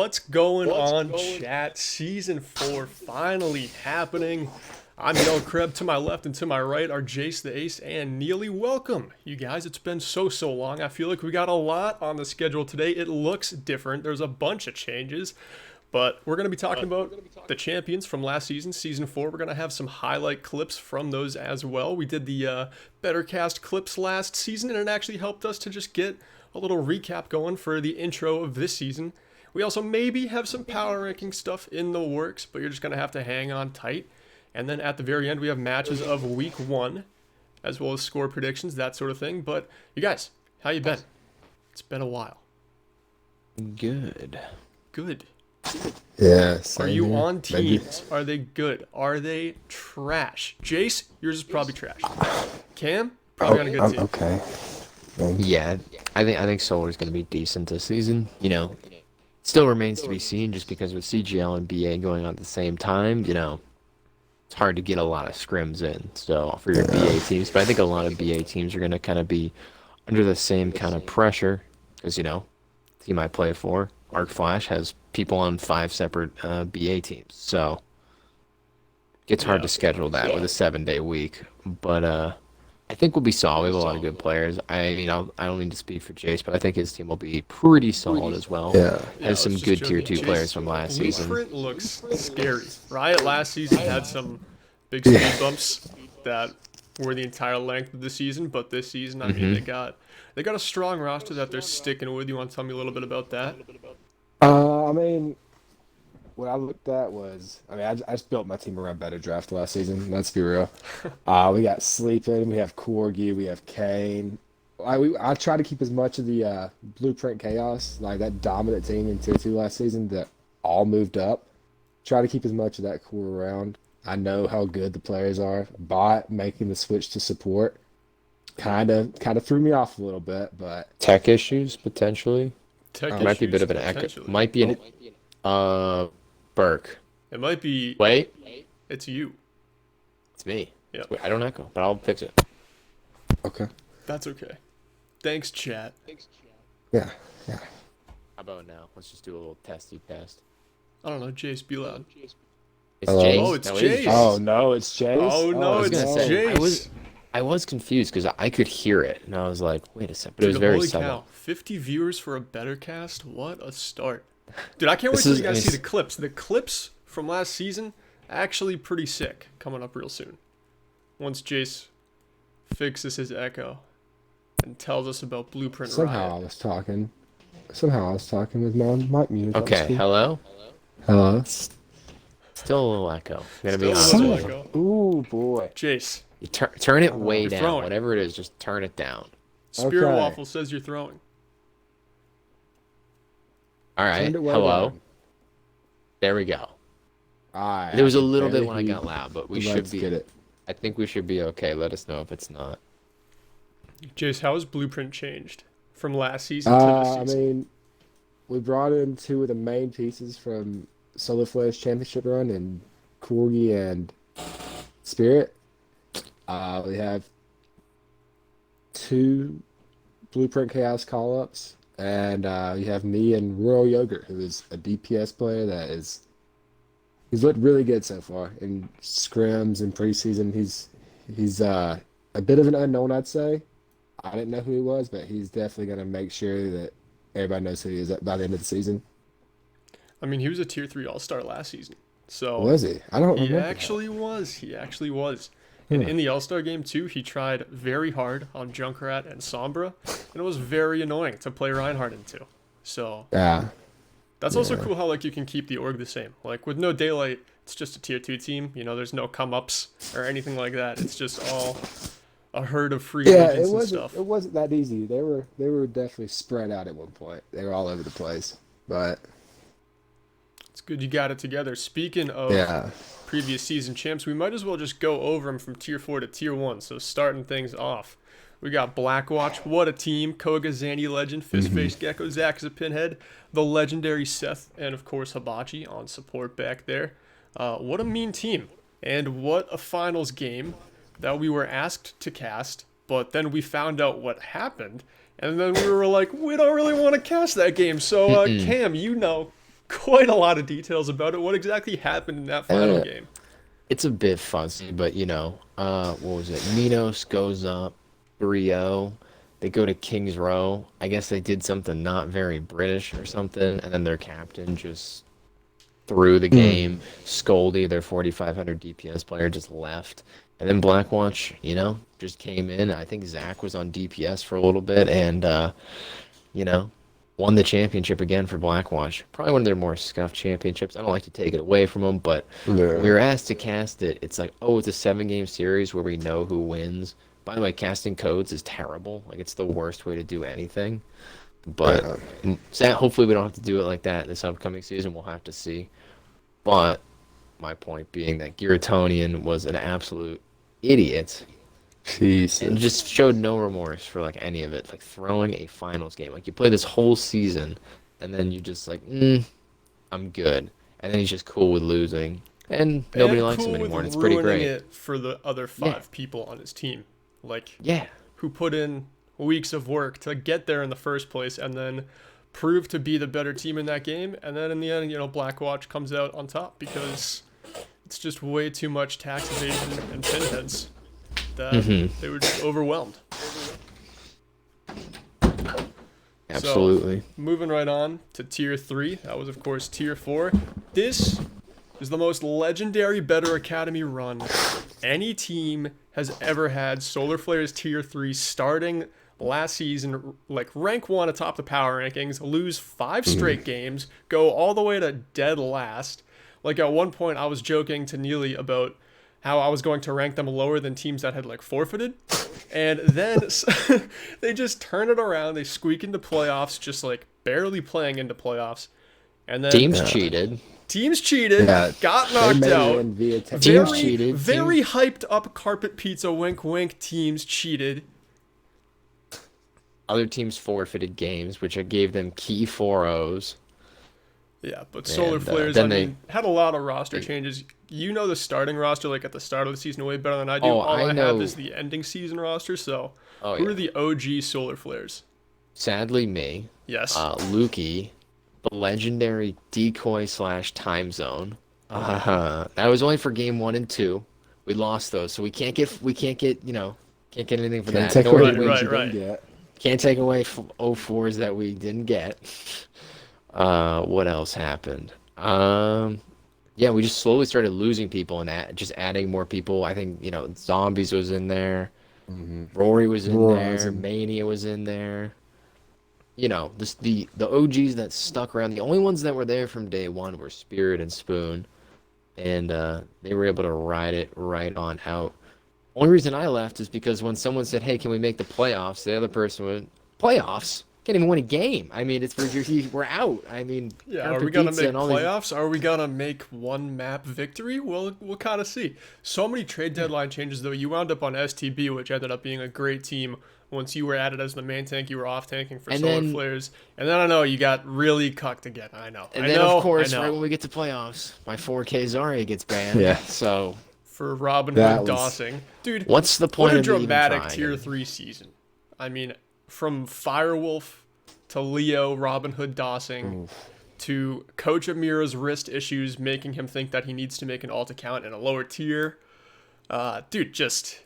What's going on, chat? Season 4 finally happening. I'm Yell Kreb. To my left and to my right are Jace the Ace and Neely. Welcome, you guys. It's been so long. I feel like we got a lot on the schedule today. It looks different. There's a bunch of changes. But we're going to be talking about the champions from last season, Season 4. We're going to have some highlight clips from those as well. We did the BetterCast clips last season, and it actually helped us to just get a little recap going for the intro of this season. We also maybe have some power ranking stuff in the works, but you're just going to have to hang on tight. And then at the very end, we have matches of Week 1, as well as score predictions, that sort of thing. But you guys, how you been? It's been a while. Good. Yeah. Are you on teams? Are they good? Are they trash? Jace, yours is probably trash. Cam, probably on a good team. Okay. Yeah, I think Solar's going to be decent this season. You know, still remains to be seen just because with CGL and BA going on at the same time, you know, it's hard to get a lot of scrims in. So for your BA teams, but I think a lot of BA teams are going to kind of be under the same kind of pressure because, you know, the team I play for, Arc Flash, has people on 5 separate BA teams. So it's hard to schedule that with a 7-day week. But I think we'll be solid. We have a lot of good players. I don't need to speak for Jace, but I think his team will be pretty solid as well. Yeah. Has some good tier 2 players from last season. Blueprint looks scary. Riot last season had some big speed bumps that were the entire length of the season, but this season, I mean, they got a strong roster that they're sticking with. You want to tell me a little bit about that? I mean, what I looked at was, I just built my team around Better Draft last season. Let's be real. We got Sleeping, we have Corgi, we have Kane. I try to keep as much of the Blueprint Chaos, like that dominant team in Tier 2 last season that all moved up. Try to keep as much of that core around. I know how good the players are. Bot making the switch to support kind of threw me off a little bit, but Tech issues, potentially. Might be a bit of an echo. Might be an Burke. It might be. Wait. It's you. It's me. Yeah. Wait, I don't echo, but I'll fix it. okay. That's okay. Thanks, chat. Yeah. How about now? Let's just do a little testy test. I don't know, Jace, be loud. It's Hello? Jace. Oh, it's No, it is Jace. Oh no, it's Chase. Oh no, it's Jace. I was confused because I could hear it, and I was like, wait a second. But it was Dude, very holy subtle. cow. 50 viewers for a BetterCast? What a start. Dude, I can't wait till you guys see the clips. The clips from last season, actually pretty sick. Coming up real soon. Once Jace fixes his echo and tells us about Blueprint Somehow I Riot. was talking with my mic muted. That was Okay, cool. hello? Hello. Still a little echo. I'm going to be Still a honest little with you. echo. Ooh boy. Jace, You turn it way You're down. throwing. Whatever it is, just turn it down. Spirit Okay. Waffle says you're throwing. All right, Turned it way hello? down. There we go. Alright. There was a little bit barely when I hear got you. loud, but we Let's should be. get it. I think we should be okay. Let us know if it's not. Jace, how has Blueprint changed from last season to this I season? mean, we brought in 2 of the main pieces from Solar Flare's championship run, and Corgi and Spirit. We have 2 Blueprint Chaos call-ups, and you have me and Royal Yogurt, who is a DPS player that he's looked really good so far in scrims and preseason. He's a bit of an unknown, I'd say. I didn't know who he was, but he's definitely going to make sure that everybody knows who he is by the end of the season. I mean, he was a Tier 3 All-Star last season. So Was he? I don't He remember. that. actually was. He actually was. And in the All-Star game, too, he tried very hard on Junkrat and Sombra, and it was very annoying to play Reinhardt into. So Yeah. that's also cool how, like, you can keep the org the same. Like, with no Daylight, it's just a Tier 2 team. You know, there's no come-ups or anything like that. It's just all a herd of free Yeah, agents and stuff. it wasn't that easy. They were definitely spread out at one point. They were all over the place. But It's good you got it together. Speaking of yeah. previous season champs, we might as well just go over them from Tier 4 to Tier 1. So starting things off, we got Blackwatch. What a team. Koga, Zandy Legend, Fistface Gecko, Zach is a Pinhead, the legendary Seth, and of course Hibachi on support back there. What a mean team. And what a finals game that we were asked to cast, but then we found out what happened. And then we were like, we don't really want to cast that game. So Cam, you know quite a lot of details about it. What exactly happened in that final Uh, game? it's a bit fuzzy, but what was it? Minos goes up 3-0. They go to King's Row. I guess they did something not very British or something, and then their captain just threw the game. Scoldy, their 4,500 DPS player, just left. And then Blackwatch, just came in. I think Zach was on DPS for a little bit and, you know, won the championship again for Blackwatch. Probably one of their more scuffed championships. I don't like to take it away from them, but when we Yeah. were asked to cast it, it's like, oh, it's a 7-game series where we know who wins. By the way, casting codes is terrible. Like, it's the worst way to do anything. But Yeah. hopefully we don't have to do it like that this upcoming season. We'll have to see. But my point being that Giratonian was an absolute idiot and Jesus. just showed no remorse for like any of it. Like throwing a finals game. Like you play this whole season and then you just like, I'm good. And then he's just cool with losing. And nobody And likes him cool with anymore, and it's pretty ruining great. it for the other Yeah. 5 people on his team. Like, Yeah. who put in weeks of work to get there in the first place and then prove to be the better team in that game. And then in the end, Blackwatch comes out on top because it's just way too much tax evasion and pinheads that they were just overwhelmed. Absolutely. Moving right on to Tier 3. That was, of course, Tier 4. This is the most legendary Better Academy run any team has ever had. Solar Flares Tier 3 starting last season, like rank 1 atop the power rankings, lose 5 straight games, go all the way to dead last. Like at one point I was joking to Neely about how I was going to rank them lower than teams that had like forfeited. And then they just turn it around. They squeak into playoffs, just like barely playing into playoffs. And then Teams cheated. teams cheated, Yeah. got They knocked made it out. in via Teams Very, cheated. very hyped up carpet pizza, wink, wink. Teams cheated. Other teams forfeited games, which I gave them key 4-0s. Yeah, but Solar And, Flares, then had a lot of roster changes. You know the starting roster, like at the start of the season, way better than I do. Oh, All I I have know. is the ending season roster. So, Oh, who yeah. are the OG Solar Flares? Sadly, me. Yes. Lukey, the legendary decoy/time zone. That was only for game 1 and 2. We lost those, so we can't get can't get anything for Can't that. take Nor away did the we- wins you right. didn't get. Can't take away 04s that we didn't get. What else happened? Yeah, we just slowly started losing people and just adding more people. I think, Zombies was in there. Rory was in Rory there. was in- Mania was in there. The OGs that stuck around. The only ones that were there from day one were Spirit and Spoon, and they were able to ride it right on out. Only reason I left is because when someone said, "Hey, can we make the playoffs?" The other person went, "Playoffs? Can't even win a game." I mean, we're out. I mean, Yeah, are Carpet we gonna Pizza make and all these- playoffs? Are we gonna make one map victory? We'll kind of see. So many trade deadline changes though. You wound up on STB, which ended up being a great team. Once you were added as the main tank, you were off tanking for And Solar then- Flares, and then I know you got really cucked again. I know. And I then, know, of course, I know. right when we get to playoffs, my 4K Zarya gets banned. Yeah. So, For Robin That Hood was- Dossing, dude. what's the What point a of even dramatic trying? Tier 3 season. I mean, from Firewolf to Leo, Robin Hood Dossing, to Coach Amira's wrist issues, making him think that he needs to make an alt account in a lower tier. Dude, just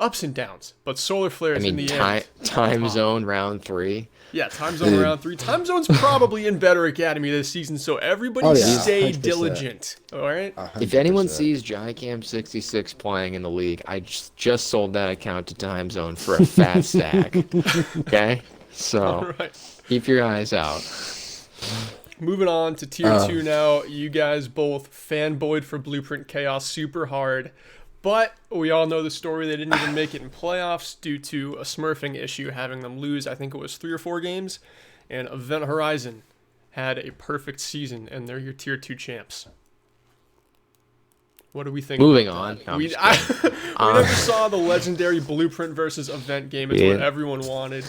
ups and downs. But Solar I Flares in mean, the end. time zone round 3. Yeah, time zone around 3. Time zone's probably in Better Academy this season, so everybody Oh, yeah, stay 100%. diligent. All right? If anyone 100%. sees JaiCam66 playing in the league, I just sold that account to Time Zone for a fat stack. Okay? So, All right. keep your eyes out. Moving on to Tier 2 now. You guys both fanboyed for Blueprint Chaos super hard. But we all know the story. They didn't even make it in playoffs due to a smurfing issue, having them lose, I think it was 3 or 4 games. And Event Horizon had a perfect season, and they're your Tier 2 champs. What do we think? Moving about on. that? No, I'm we just kidding. we never saw the legendary Blueprint versus Event game. It's what Yeah. everyone wanted.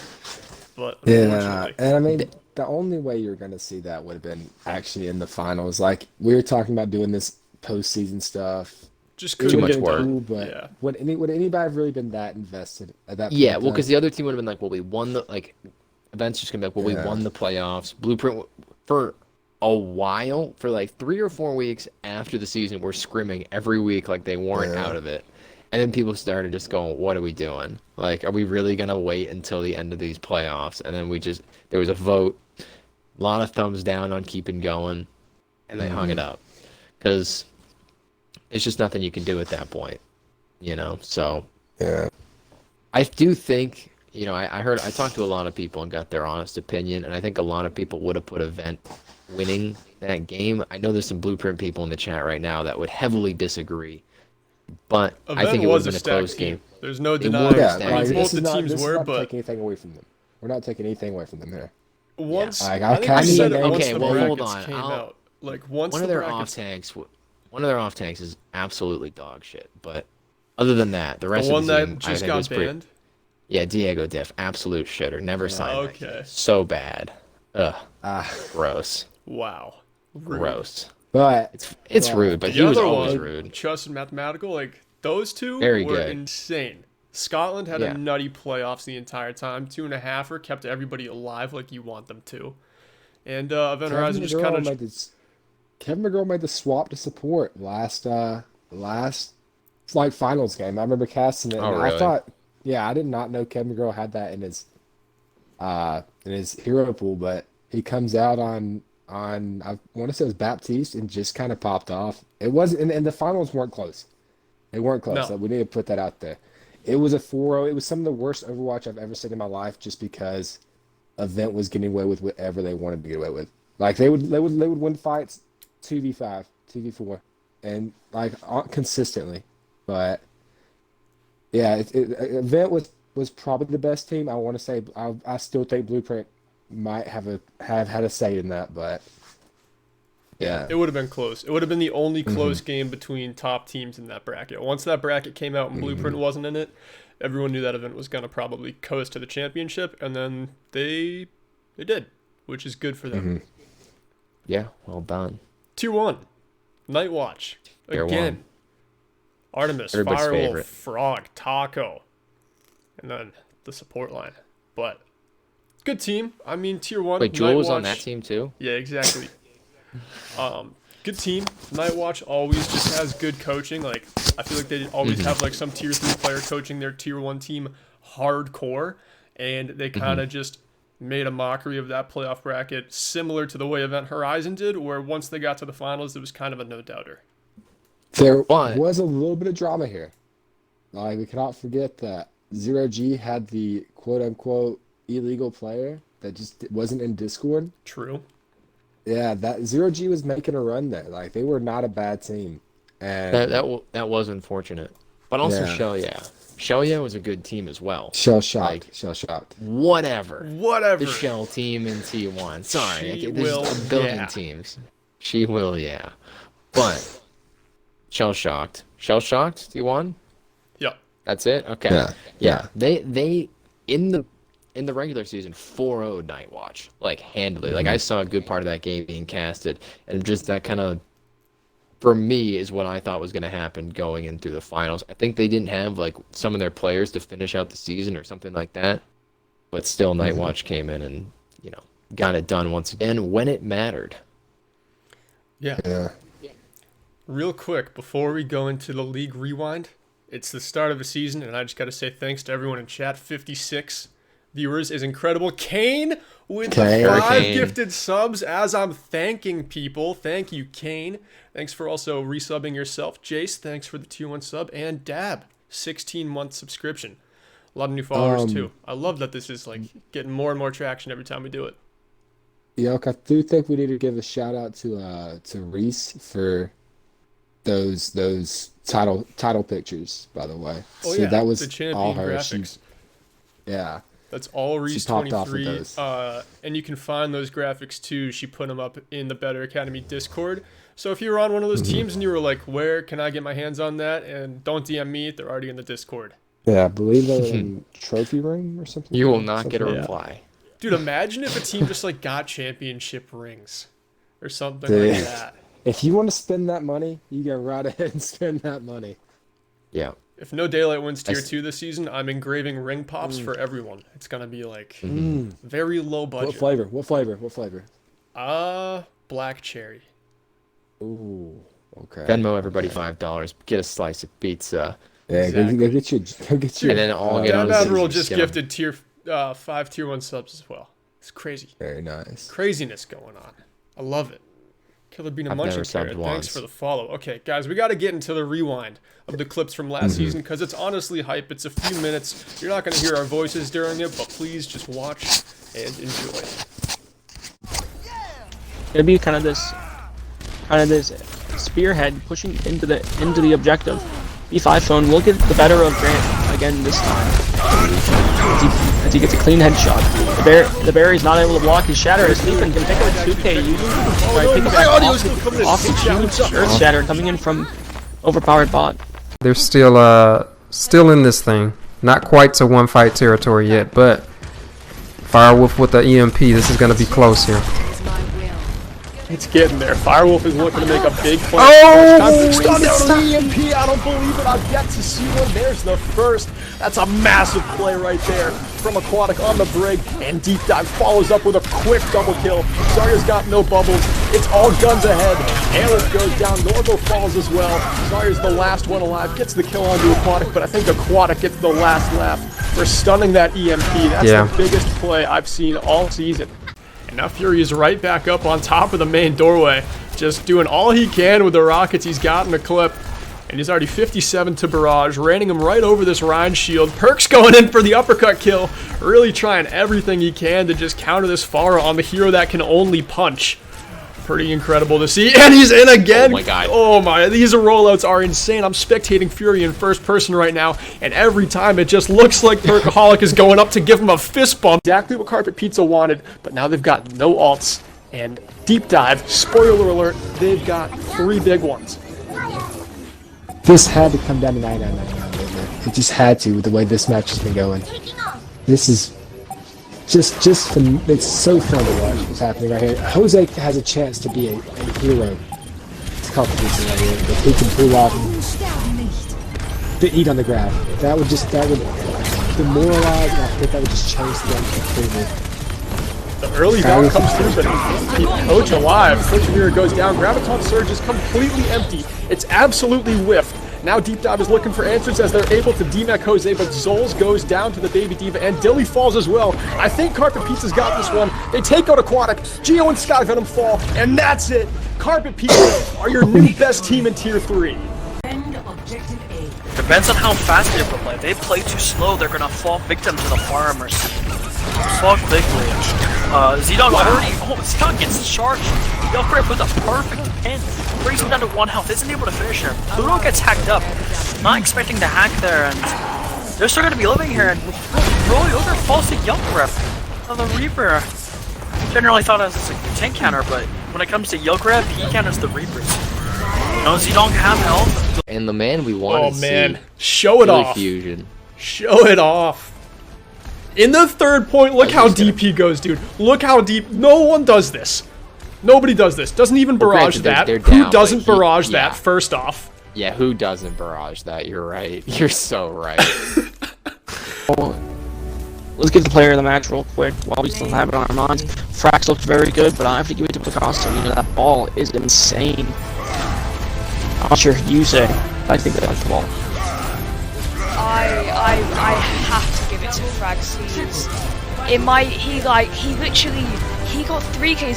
But Yeah, unfortunately. and I mean, the only way you're going to see that would have been actually in the finals. Like, we were talking about doing this postseason stuff. Just It couldn't much get would've work. been done. cool, but Yeah. would anybody have really been that invested at that point? Yeah, in well, time? because the other team would have been like, well, we won the, like, events just gonna be like, well, we Yeah. won the playoffs. Blueprint, for a while, for like 3 or 4 weeks after the season, were scrimming every week like they weren't out of it. And then people started just going, what are we doing? Like, are we really going to wait until the end of these playoffs? And then there was a vote, a lot of thumbs down on keeping going, and they hung it up. Because it's just nothing you can do at that point, So Yeah. I do think, I talked to a lot of people and got their honest opinion, and I think a lot of people would have put Event winning that game. I know there's some Blueprint people in the chat right now that would heavily disagree, but I think it would have been a close game. There's no was denying. a I stacked mean, team. both the teams this were, is not but taking anything away from them. We're not taking anything away from them here. once Like, I think we said it once okay, the well, hold brackets on. came out. Like once One the of their brackets, one of their off tanks is absolutely dog shit. But other than that, the rest the one of the that team, I just think got was pretty. banned. Yeah, Diego Diff, absolute shitter. Never signed that Okay. kid. So bad. Ugh, Ah, gross, Wow. Rude. gross. but It's rude, but The he was other always one, rude. Trust and Mathematical, like those two Very were good. insane. Scotland had Yeah. a nutty playoffs the entire time. 2.5er kept everybody alive like you want them to. And Event Horizon just kind of Kevin McGraw made the swap to support last like finals game. I remember casting it, Oh, and really? I thought, yeah, I did not know Kevin McGraw had that in his hero pool, but he comes out on I want to say it was Baptiste and just kind of popped off. It wasn't, and the finals weren't close. They weren't close. No. So we need to put that out there. It was a 4-0. It was some of the worst Overwatch I've ever seen in my life, just because Event was getting away with whatever they wanted to get away with. Like they would win fights 2v5, 2v4, and like consistently. But yeah, Event was probably the best team. I want to say I still think Blueprint might have had a say in that, but yeah, it would have been close. It would have been the only close game between top teams in that bracket. Once that bracket came out and Blueprint wasn't in it, everyone knew that Event was going to probably coast to the championship, and then they did, which is good for them. Yeah, well done. Tier 1, Night Watch. Tier Again, one. Artemis, Everybody's Firewolf, favorite. Frog, Taco, and then the support line. But good team. I mean, Tier 1. Wait, Jewel Night was on Watch- that team too? Yeah, exactly. Good team. Night Watch always just has good coaching. Like, I feel like they always have like some Tier 3 player coaching their Tier 1 team hardcore, and they kind of just made a mockery of that playoff bracket, similar to the way Event Horizon did, where once they got to the finals, it was kind of a no-doubter. there But- was a little bit of drama here. Like we cannot forget that Zero G had the quote unquote illegal player that just wasn't in Discord. True. Yeah, that Zero G was making a run there. Like they were not a bad team, and That was unfortunate. But also Yeah. Shell was a good team as well. shell shocked. Like- Shell shocked. Whatever. Whatever. The Shell team in T1. Sorry, She there's will, a billion yeah. teams. She will, yeah. But Shell shocked. T1. Yeah. That's it. Okay. Yeah. They in the regular season 4-0 Night Watch, like handily. Like I saw a good part of that game being casted, and just that kind of, for me, is what I thought was going to happen going in through the finals. I think they didn't have like some of their players to finish out the season or something like that, but still Night Watch came in and got it done once again when it mattered. Yeah. Yeah. Real quick, before we go into the league rewind, it's the start of the season, and I just got to say thanks to everyone in chat. 56 viewers is incredible. Kane with the Kane. 5 Kane. gifted subs as I'm thanking people. Thank you, Kane. Thanks for also resubbing yourself. Jace, thanks for the Tier 1 sub. And Dab, 16-month subscription. A lot of new followers, too. I love that this is like getting more and more traction every time we do it. Yeah, I do think we need to give a shout out to Reese for those title pictures, by the way. Oh, So yeah, that was the champion all her. graphics. Yeah. That's all Reese popped off with 23. those. And you can find those graphics too. She put them up in the Better Academy Discord. So if you were on one of those teams and you were like, where can I get my hands on that? And don't DM me, they're already in the Discord. Yeah, I believe they're in trophy room or something. You will not get a Something like reply. Dude, imagine if a team just like got championship rings or something Dude. like that. If you want to spend that money, you go right ahead and spend that money. Yeah. If No Daylight wins Tier s- 2 this season, I'm engraving ring pops for everyone. It's going to be like very low What budget. flavor? What flavor? What flavor? black cherry. Ooh, okay. Venmo everybody $5. Get a slice of pizza. Yeah, Exactly. go get your. And then all get on Dev the Admiral Caesar just skin 'em. gifted five tier 1 subs as well. It's crazy. Very nice. Craziness going on. I love it. Killer Bean and I've Munchkin never subbed Carrot, once. thanks for the follow. Okay, guys, we got to get into the rewind of the clips from last season because it's honestly hype. It's a few minutes. You're not going to hear our voices during it, but please just watch and enjoy. It'll be kind of this spearhead pushing into the objective. B5 phone will get the better of Grant again this time. As he gets a clean headshot. The bear is not able to block his shatter. His sleep and can pick up a 2K using off the huge Earth Shatter coming in from overpowered bot. They're still in this thing. Not quite to one fight territory yet, but Firewolf with the EMP. This is gonna be close here. It's getting there. Firewolf is looking to make a big play. Oh! Stunned out on the EMP. I don't believe it. I've yet to see one. There's the first. That's a massive play right there from Aquatic on the brig. And Deep Dive follows up with a quick double kill. Zarya's got no bubbles. It's all guns ahead. Aelith goes down. Norbo falls as well. Zarya's the last one alive. Gets the kill onto Aquatic, but I think Aquatic gets the last laugh for stunning that EMP. That's the biggest play I've seen all season. And now Fury is right back up on top of the main doorway, just doing all he can with the rockets he's got in the clip. And he's already 57 to Barrage, raining him right over this Rhine shield. Perk's going in for the uppercut kill, really trying everything he can to just counter this Pharah on the hero that can only punch. Pretty incredible to see, and he's in again. Oh my god. Oh my, these rollouts are insane. I'm spectating Fury in first person right now, and every time it just looks like Perkaholic is going up to give him a fist bump. Exactly what Carpet Pizza wanted, but now they've got no alts. And Deep Dive, spoiler alert, they've got 3 big ones. This had to come down to 99.99. It just had to with the way this match has been going. This is just fun. It's so fun to watch what's happening right here. Jose has a chance to be a hero. It's competition right here. If he can pull off the eat on the grab, that would demoralize, and I think that would just change the game completely. The early down comes through, but he can't keep Coach alive. Coach Mirror goes down. Graviton Surge is completely empty. It's absolutely whiffed. Now Deep Dive is looking for answers as they're able to demech Jose, but Zols goes down to the Baby Diva, and Dilly falls as well. I think Carpet Pizza's got this one. They take out Aquatic, Geo and Sky Venom fall, and that's it. Carpet Pizza are your new best team in Tier 3. Depends on how fast they play. If they play too slow, they're gonna fall victim to the farmers. So quickly. Zedong already. Oh, Zedong gets charged. Yelgrip with a perfect pin. Brings him down to 1 health. Isn't able to finish him. Pluto gets hacked up. Not expecting to hack there, and they're still gonna be living here. And Roy Ogre falls to Yelgrip. Oh, the Reaper. Generally thought of as a tank counter, but when it comes to Yelgrip, he counters the Reapers. You know, Zedong have health. And the man we want Oh to man, see. show it Philly off. Fusion. Show it off. In the third point, look how deep he goes, dude. Look how deep. No one does this. Nobody does this. Doesn't even barrage granted, that. they're Who down, doesn't but barrage yeah. that, first off? Yeah, who doesn't barrage that? You're right. You're so right. Let's get the player of the match real quick while we still have it on our minds. Frax looks very good, but I have to give it to Picasso. You know, that ball is insane. I'm not sure you say. I think that's the ball. I have to give it to Frags. He got 3Ks.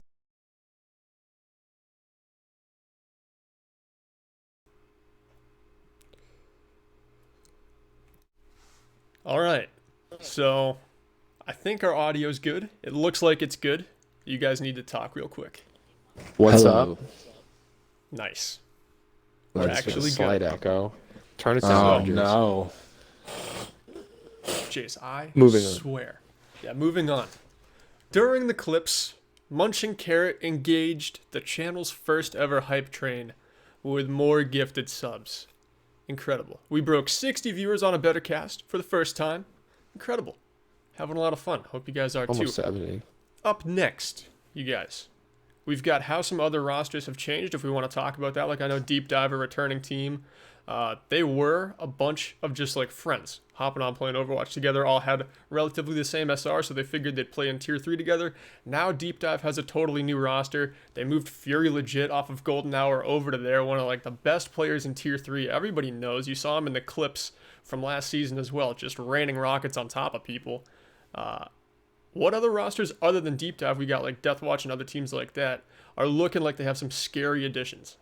All right. So, I think our audio's good. It looks like it's good. You guys need to talk real quick. What's Hello. up? Nice. Let's We're actually Slight good. echo. Turn it Oh down. no. Jace, I Moving on. swear. Yeah, moving on. During the clips, Munching Carrot engaged the channel's first ever hype train with more gifted subs. Incredible. We broke 60 viewers on a BetterCast for the first time. Incredible. Having a lot of fun. Hope you guys are Almost too. 70. Up next, you guys. We've got how some other rosters have changed if we want to talk about that. Like I know Deep Dive, a returning team. They were a bunch of just like friends hopping on playing Overwatch together, all had relatively the same SR, so they figured they'd play in Tier 3 together. Now Deep Dive has a totally new roster. They moved Fury Legit off of Golden Hour over to there, one of like the best players in Tier 3. Everybody knows. You saw him in the clips from last season as well, just raining rockets on top of people. What other rosters other than Deep Dive, we got like Deathwatch and other teams like that, are looking like they have some scary additions?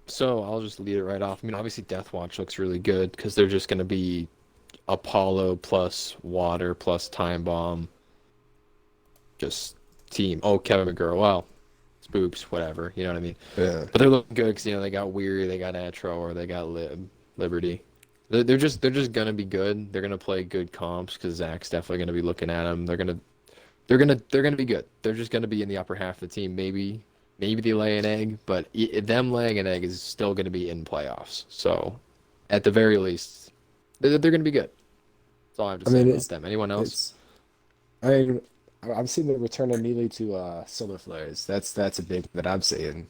So I'll just lead it right off. I mean, obviously Deathwatch looks really good because they're just gonna be Apollo plus Water plus Time Bomb. Just team. Oh, Kevin McGurl. Well, Spoops, whatever. You know what I mean? Yeah. But they're looking good because they got Weary, they got Atro, or they got Liberty. They're just gonna be good. They're gonna play good comps because Zach's definitely gonna be looking at them. They're gonna be good. They're just gonna be in the upper half of the team. Maybe they lay an egg, but them laying an egg is still gonna be in playoffs. So, at the very least, they're gonna be good. That's all I have to say about them. Anyone else? I'm seeing the return of Neely to Solar Flares. That's a big that I'm seeing.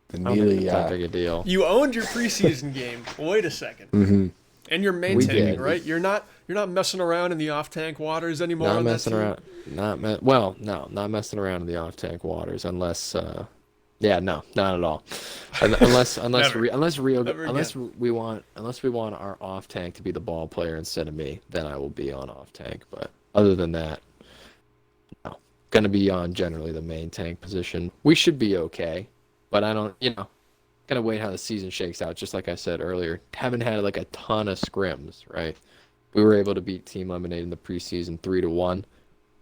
The I don't think Neely, it's that big a deal. You owned your preseason game. Wait a second. mm-hmm. And you're We maintaining, did. Right? You're not messing around in the off-tank waters anymore. Not on that messing team? around. Not messing around in the off-tank waters unless. No, not at all. Unless Never. unless Never we want our off tank to be the ball player instead of me, then I will be on off tank. But other than that, no. Gonna be on generally the main tank position. We should be okay, but I don't. Gotta wait how the season shakes out. Just like I said earlier, haven't had like a ton of scrims, right? We were able to beat Team Lemonade in the preseason 3-1,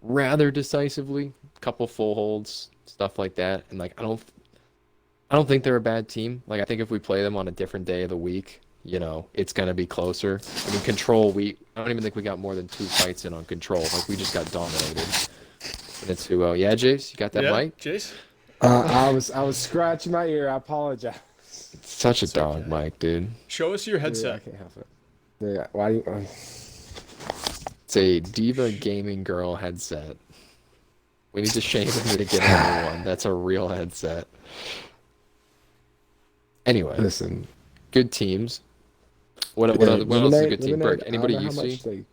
rather decisively. Couple full holds, stuff like that, and like I don't think they're a bad team. Like, I think if we play them on a different day of the week, it's going to be closer. I mean, Control, I don't even think we got more than 2 fights in on Control. Like, we just got dominated. And it's 2-0. Yeah, Jace, you got that mic? Jace? I was scratching my ear. I apologize. It's such a dog mic, dude. Show us your Yeah, I headset. can't help it. Yeah, why do you? It's a Diva Gaming Girl headset. We need to shame me to get another one. That's a real headset. Anyway, Listen, good teams. What else is a good team? Burke, anybody you see?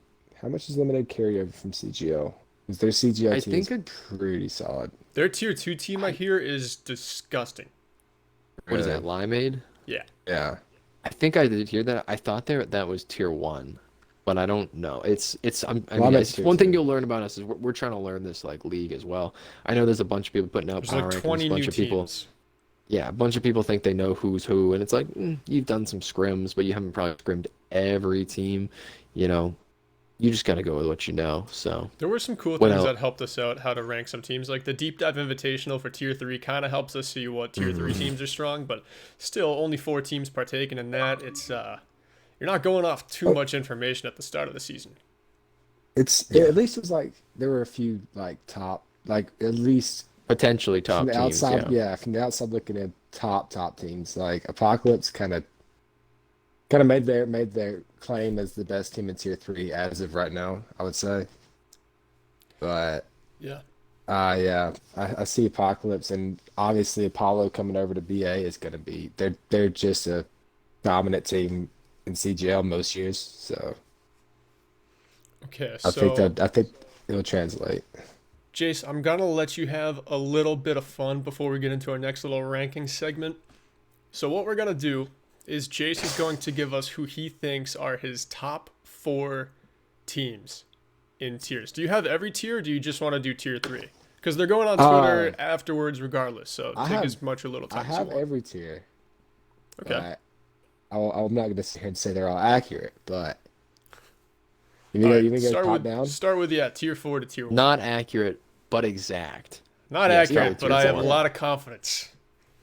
How much is Lemonade carryover from CGO? Is their CGO I team think pretty solid? Their Tier 2 team, I hear, is disgusting. What is that, Limeade? Yeah. Yeah. I think I did hear that. I thought that was Tier 1, but I don't know. It's Limeade's one Tier thing 2. you'll learn about us is we're trying to learn this like league as well. I know there's a bunch of people putting out There's power like rankings, 20 a new bunch of people. teams. Yeah, a bunch of people think they know who's who, and it's like you've done some scrims, but you haven't probably scrimmed every team. You just got to go with what you know. So There were some cool What things else? that helped us out how to rank some teams. Like the Deep Dive Invitational for Tier 3 kind of helps us see what Tier 3 teams are strong, but still only 4 teams partaking in that. It's you're not going off too much information at the start of the season. At least it was like there were a few like top, like at least potentially top from the teams. outside. Yeah. From the outside looking at top teams. Like Apocalypse kind of made their claim as the best team in Tier 3 as of right now, I would say. But Yeah. yeah, I see Apocalypse, and obviously Apollo coming over to BA is going to be they're just a dominant team in CGL most years. So Okay, I so think it'll translate. Jace, I'm gonna let you have a little bit of fun before we get into our next little ranking segment. So what we're gonna do is Jace is going to give us who he thinks are his top 4 teams in tiers. Do you have every tier, or do you just want to do Tier 3? Because they're going on Twitter afterwards regardless, so take as much or little I time as you have want. every tier. Okay. But I'm not going to sit here and say they're all accurate, but you need to go top down. Start with Tier 4 to Tier 1. Not accurate, but exact. Not Yes, accurate, Tier but I have a 4. lot of confidence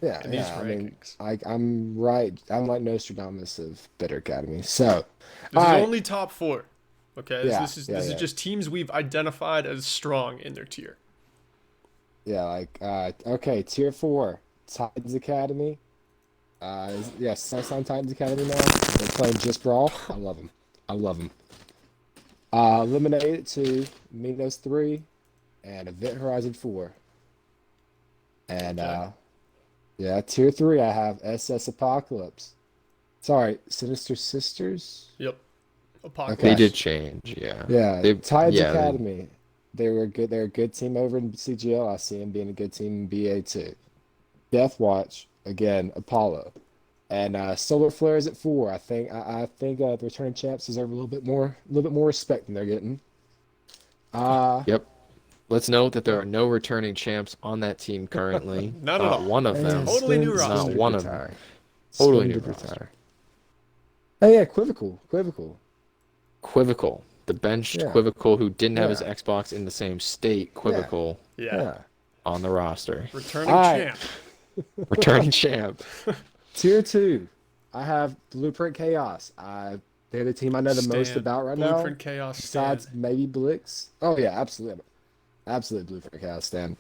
Yeah, in these yeah. I mean, rankings. I'm right. I'm like Nostradamus of Better Academy. So This is all right. only top 4. Okay, Yeah, this is yeah, this is yeah. just teams we've identified as strong in their tier. Yeah, okay, Tier 4, Titans Academy. Yes, Sunshine Titans Academy now. They're playing just Brawl. I love them. I love them. Lemonade at 2, Minos 3, and Event Horizon 4. And Okay. Yeah, tier 3, I have SS Apocalypse. Sorry, Sinister Sisters? Yep. They Okay. Apocalypse. did change, yeah. Yeah, They, Tides yeah, they, Academy. They were good. They're a good team over in CGL. I see them being a good team in BA too. Death Watch again, Apollo, and Solar Flares at 4. I think the returning champs deserve a little bit more respect than they're getting. Uh yep. Let's note that there are no returning champs on that team currently. Not at Not all. one of them. Totally new Not roster. one of them. retire. Totally Swing new did roster. retire. Oh yeah, Quizzical. Quizzical, the benched Yeah, Quizzical who didn't have his yeah, Xbox in the same state. yeah, Quizzical Yeah. yeah. on the roster. Returning All right, champ. Returning champ. tier 2. I have Blueprint Chaos. They're the team I know the most Stan. about right now. Blueprint Chaos Besides Stan. maybe Blix. Oh yeah, absolutely. Absolutely Blueprint Chaos stand.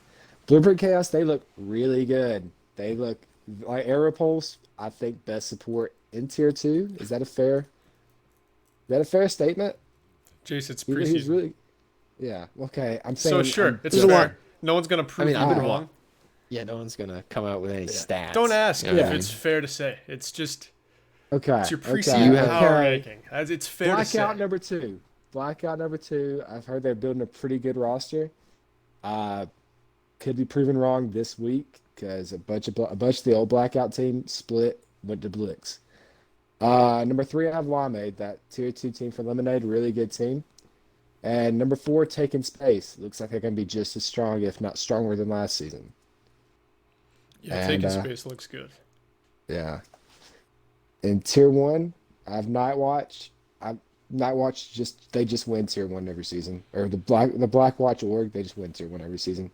Blueprint Chaos, they look really good. They look like Aeropulse, I think best support in tier 2. Is that a fair statement? Jace, it's He's preseason. really yeah. Okay. I'm So saying sure, it's There's a lot. fair. No one's gonna prove mean, you I've been wrong. Yeah, no one's gonna come out with any stats. Don't ask You know what if I mean? it's fair to say. It's just okay. it's your Okay. preseason You have- power Okay. ranking. As it's fair to say. Blackout number 2. Blackout number 2. I've heard they're building a pretty good roster. Uh could be proven wrong this week because a bunch of the old Blackout team split, went to Blix. Number 3, I have Limeade, that tier 2 team for Lemonade, really good team. And number 4, Taking Space. Looks like they're going to be just as strong, if not stronger, than last season. Yeah, And taking space looks good. yeah. In tier 1, I have Nightwatch. Nightwatch just win tier 1 every season, or the Blackwatch org, they just win tier 1 every season.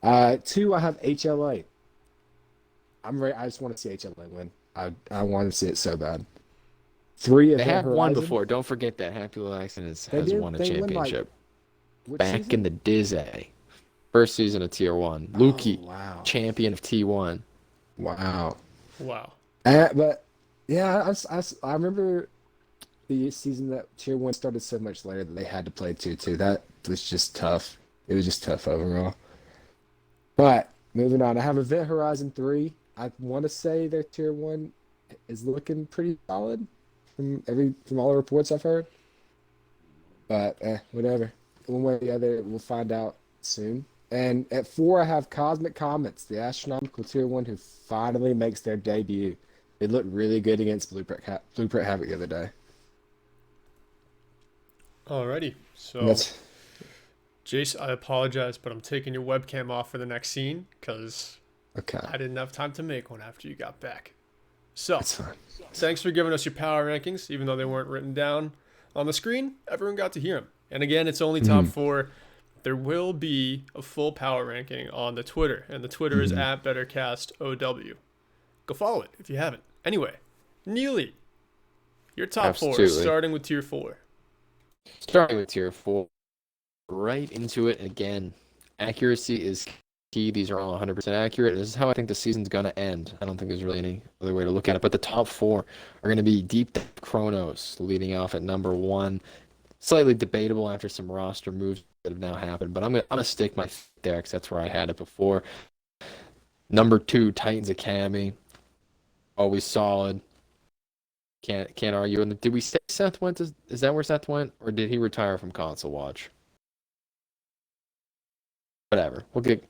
2, I have HLA. I'm ready. I just want to see HLA win. I want to see it so bad. 3, They Event have won Horizon. before. Don't forget that Happy Little Accident They has did. won a They won, like, championship Which back season? in the Dizzy. First season of Tier 1. Lukey, Oh, wow. champion of T1. Wow. Wow. But yeah, I remember the season that Tier 1 started so much later that they had to play Tier 2. That was just tough. It was just tough overall. But moving on, I have Event Horizon 3. I want to say their Tier 1 is looking pretty solid from all the reports I've heard. But whatever. One way or the other, we'll find out soon. And at 4, I have Cosmic Comets, the astronomical Tier 1 who finally makes their debut. They looked really good against Blueprint Havoc the other day. Alrighty. So And that's Jace, I apologize, but I'm taking your webcam off for the next scene because okay. I didn't have time to make one after you got back. So That's fine. thanks for giving us your power rankings, even though they weren't written down on the screen. Everyone got to hear them. And again, it's only top 4. There will be a full power ranking on the Twitter, and the Twitter is at BetterCastOW. Go follow it if you haven't. Anyway, Neely, your top 4, Absolutely. starting with tier 4. Starting with Tier 4. Right into it again. Accuracy is key. These are all 100% accurate. This is how I think the season's going to end. I don't think there's really any other way to look at it. But the top 4 are going to be Deep Dive Chronos, leading off at number 1. Slightly debatable after some roster moves that have now happened. But I'm gonna stick my feet there because that's where I had it before. Number 2, Titans Academy. Always solid. Can't argue. And did we say Seth went? Is that where Seth went? Or did he retire from Console Watch? Whatever. We'll get.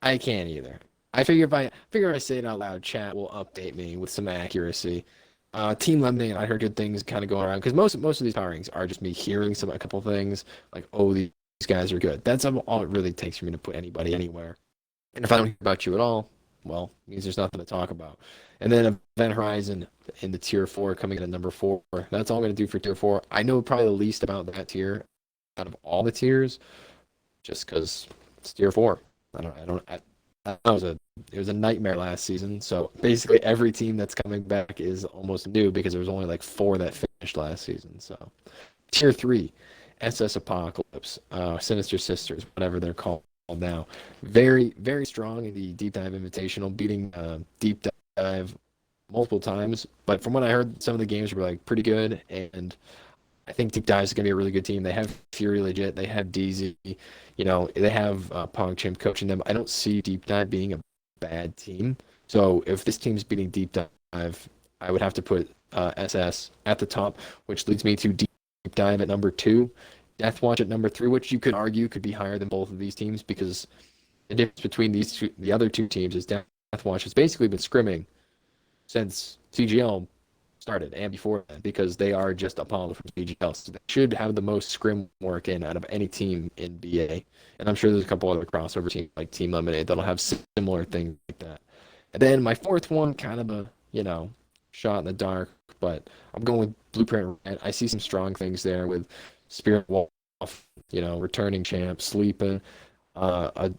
I can't either. I figure if I say it out loud, chat will update me with some accuracy. Team Lemonade, I heard good things kind of going around because most of these power rankings are just me hearing a couple things like, oh, these guys are good. That's all it really takes for me to put anybody anywhere. And if I don't hear about you at all, well, it means there's nothing to talk about. And then Event Horizon in the tier 4 coming in at number 4. That's all I'm going to do for tier 4. I know probably the least about that tier out of all the tiers, just because it's tier 4. It was a nightmare last season. So basically every team that's coming back is almost new because there was only like 4 that finished last season. So tier 3, SS Apocalypse, Sinister Sisters, whatever they're called now. Very, very strong in the Deep Dive Invitational, beating Deep Dive multiple times. But from what I heard, some of the games were like pretty good, and I think Deep Dive is going to be a really good team. They have Fury legit. They have DZ. They have PogChamp coaching them. I don't see Deep Dive being a bad team. So if this team's beating Deep Dive, I would have to put SS at the top, which leads me to Deep Dive at number 2, Death Watch at number 3, which you could argue could be higher than both of these teams because the difference between the other two teams is Death Watch has basically been scrimming since CGL started and before that because they are just Apollo from CGL. So they should have the most scrim work in out of any team in BA. And I'm sure there's a couple other crossover teams like Team Lemonade that'll have similar things like that. And then my fourth one, kind of a, shot in the dark, but I'm going with Blueprint Red. I see some strong things there with Spirit Wolf, returning champ, sleeping, a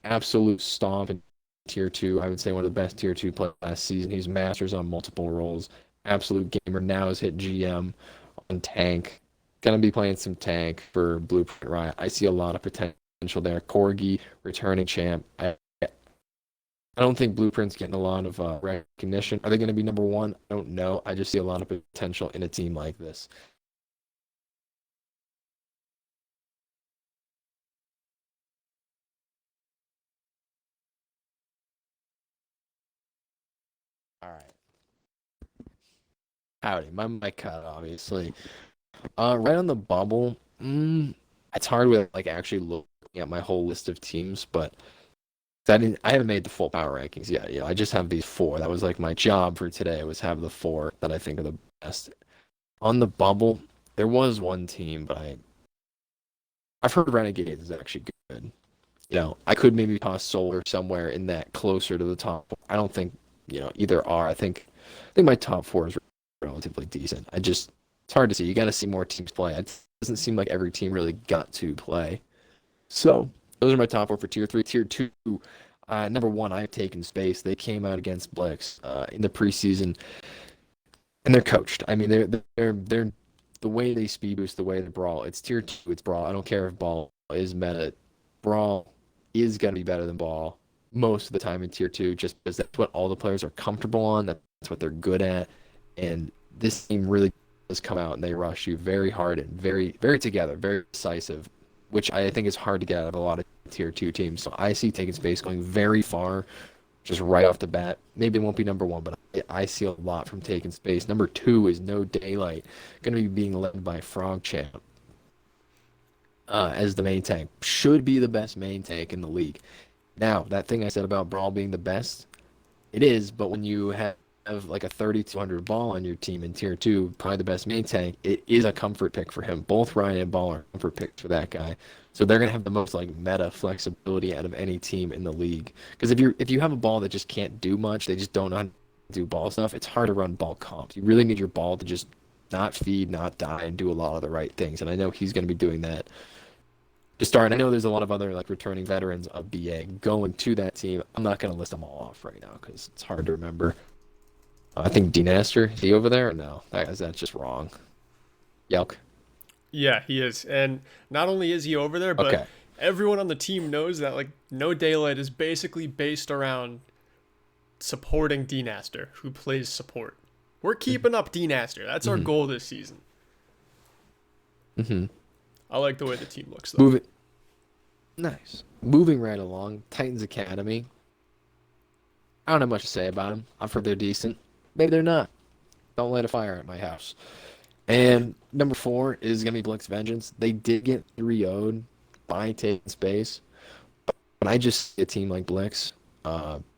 absolute stomp in Tier 2. I would say one of the best Tier 2 players last season. He's masters on multiple roles. Absolute gamer. Now has hit GM on tank. Gonna be playing some tank for Blueprint Riot. I see a lot of potential there. Corgi, returning champ. I don't think Blueprint's getting a lot of recognition. Are they going to be number 1? I don't know. I just see a lot of potential in a team like this. All right. Howdy. My mic cut, obviously. Right on the bubble. It's hard with actually looking at my whole list of teams, but I haven't made the full power rankings yet. I just have these 4. That was my job for today was have the 4 that I think are the best. On the bubble, there was one team, but I've heard Renegades is actually good. I could maybe toss Solar somewhere in that closer to the top. I don't think either are. I think my top 4 is relatively decent. It's hard to see. You got to see more teams play. It doesn't seem like every team really got to play. So those are my top 4 for Tier 3. Tier 2, number 1, I have taken Space. They came out against Blix in the preseason, and they're coached. I mean, they're the way they speed boost, the way they brawl. It's Tier 2. It's brawl. I don't care if ball is meta. Brawl is gonna be better than ball most of the time in Tier 2, just because that's what all the players are comfortable on. That's what they're good at, and this team really does come out and they rush you very hard and very, very together, very decisive, which I think is hard to get out of a lot of Tier 2 teams. So I see Taking Space going very far, just right off the bat. Maybe it won't be number 1, but I see a lot from Taking Space. Number 2 is No Daylight, going to be being led by Frog Champ as the main tank. Should be the best main tank in the league. Now, that thing I said about Brawl being the best, it is, but when you have a 3,200 ball on your team in Tier 2, probably the best main tank, it is a comfort pick for him. Both Ryan and Ball are comfort picks for that guy. So they're going to have the most meta flexibility out of any team in the league. Because if you have a ball that just can't do much, they just don't know how to do ball stuff, it's hard to run ball comps. You really need your ball to just not feed, not die, and do a lot of the right things. And I know he's going to be doing that to start. I know there's a lot of other returning veterans of BA going to that team. I'm not going to list them all off right now because it's hard to remember. I think D-Naster, is he over there or no? That's just wrong. Yelk? Yeah, he is. And not only is he over there, but everyone on the team knows that No Daylight is basically based around supporting D-Naster, who plays support. We're keeping up D-Naster. That's our goal this season. I like the way the team looks, though. Nice. Moving right along, Titans Academy. I don't have much to say about them. I've heard they're decent. Maybe they're not. Don't light a fire at my house. And number 4 is going to be Blix Vengeance. They did get 3-0'd by Taking Space. But I just see a team like Blix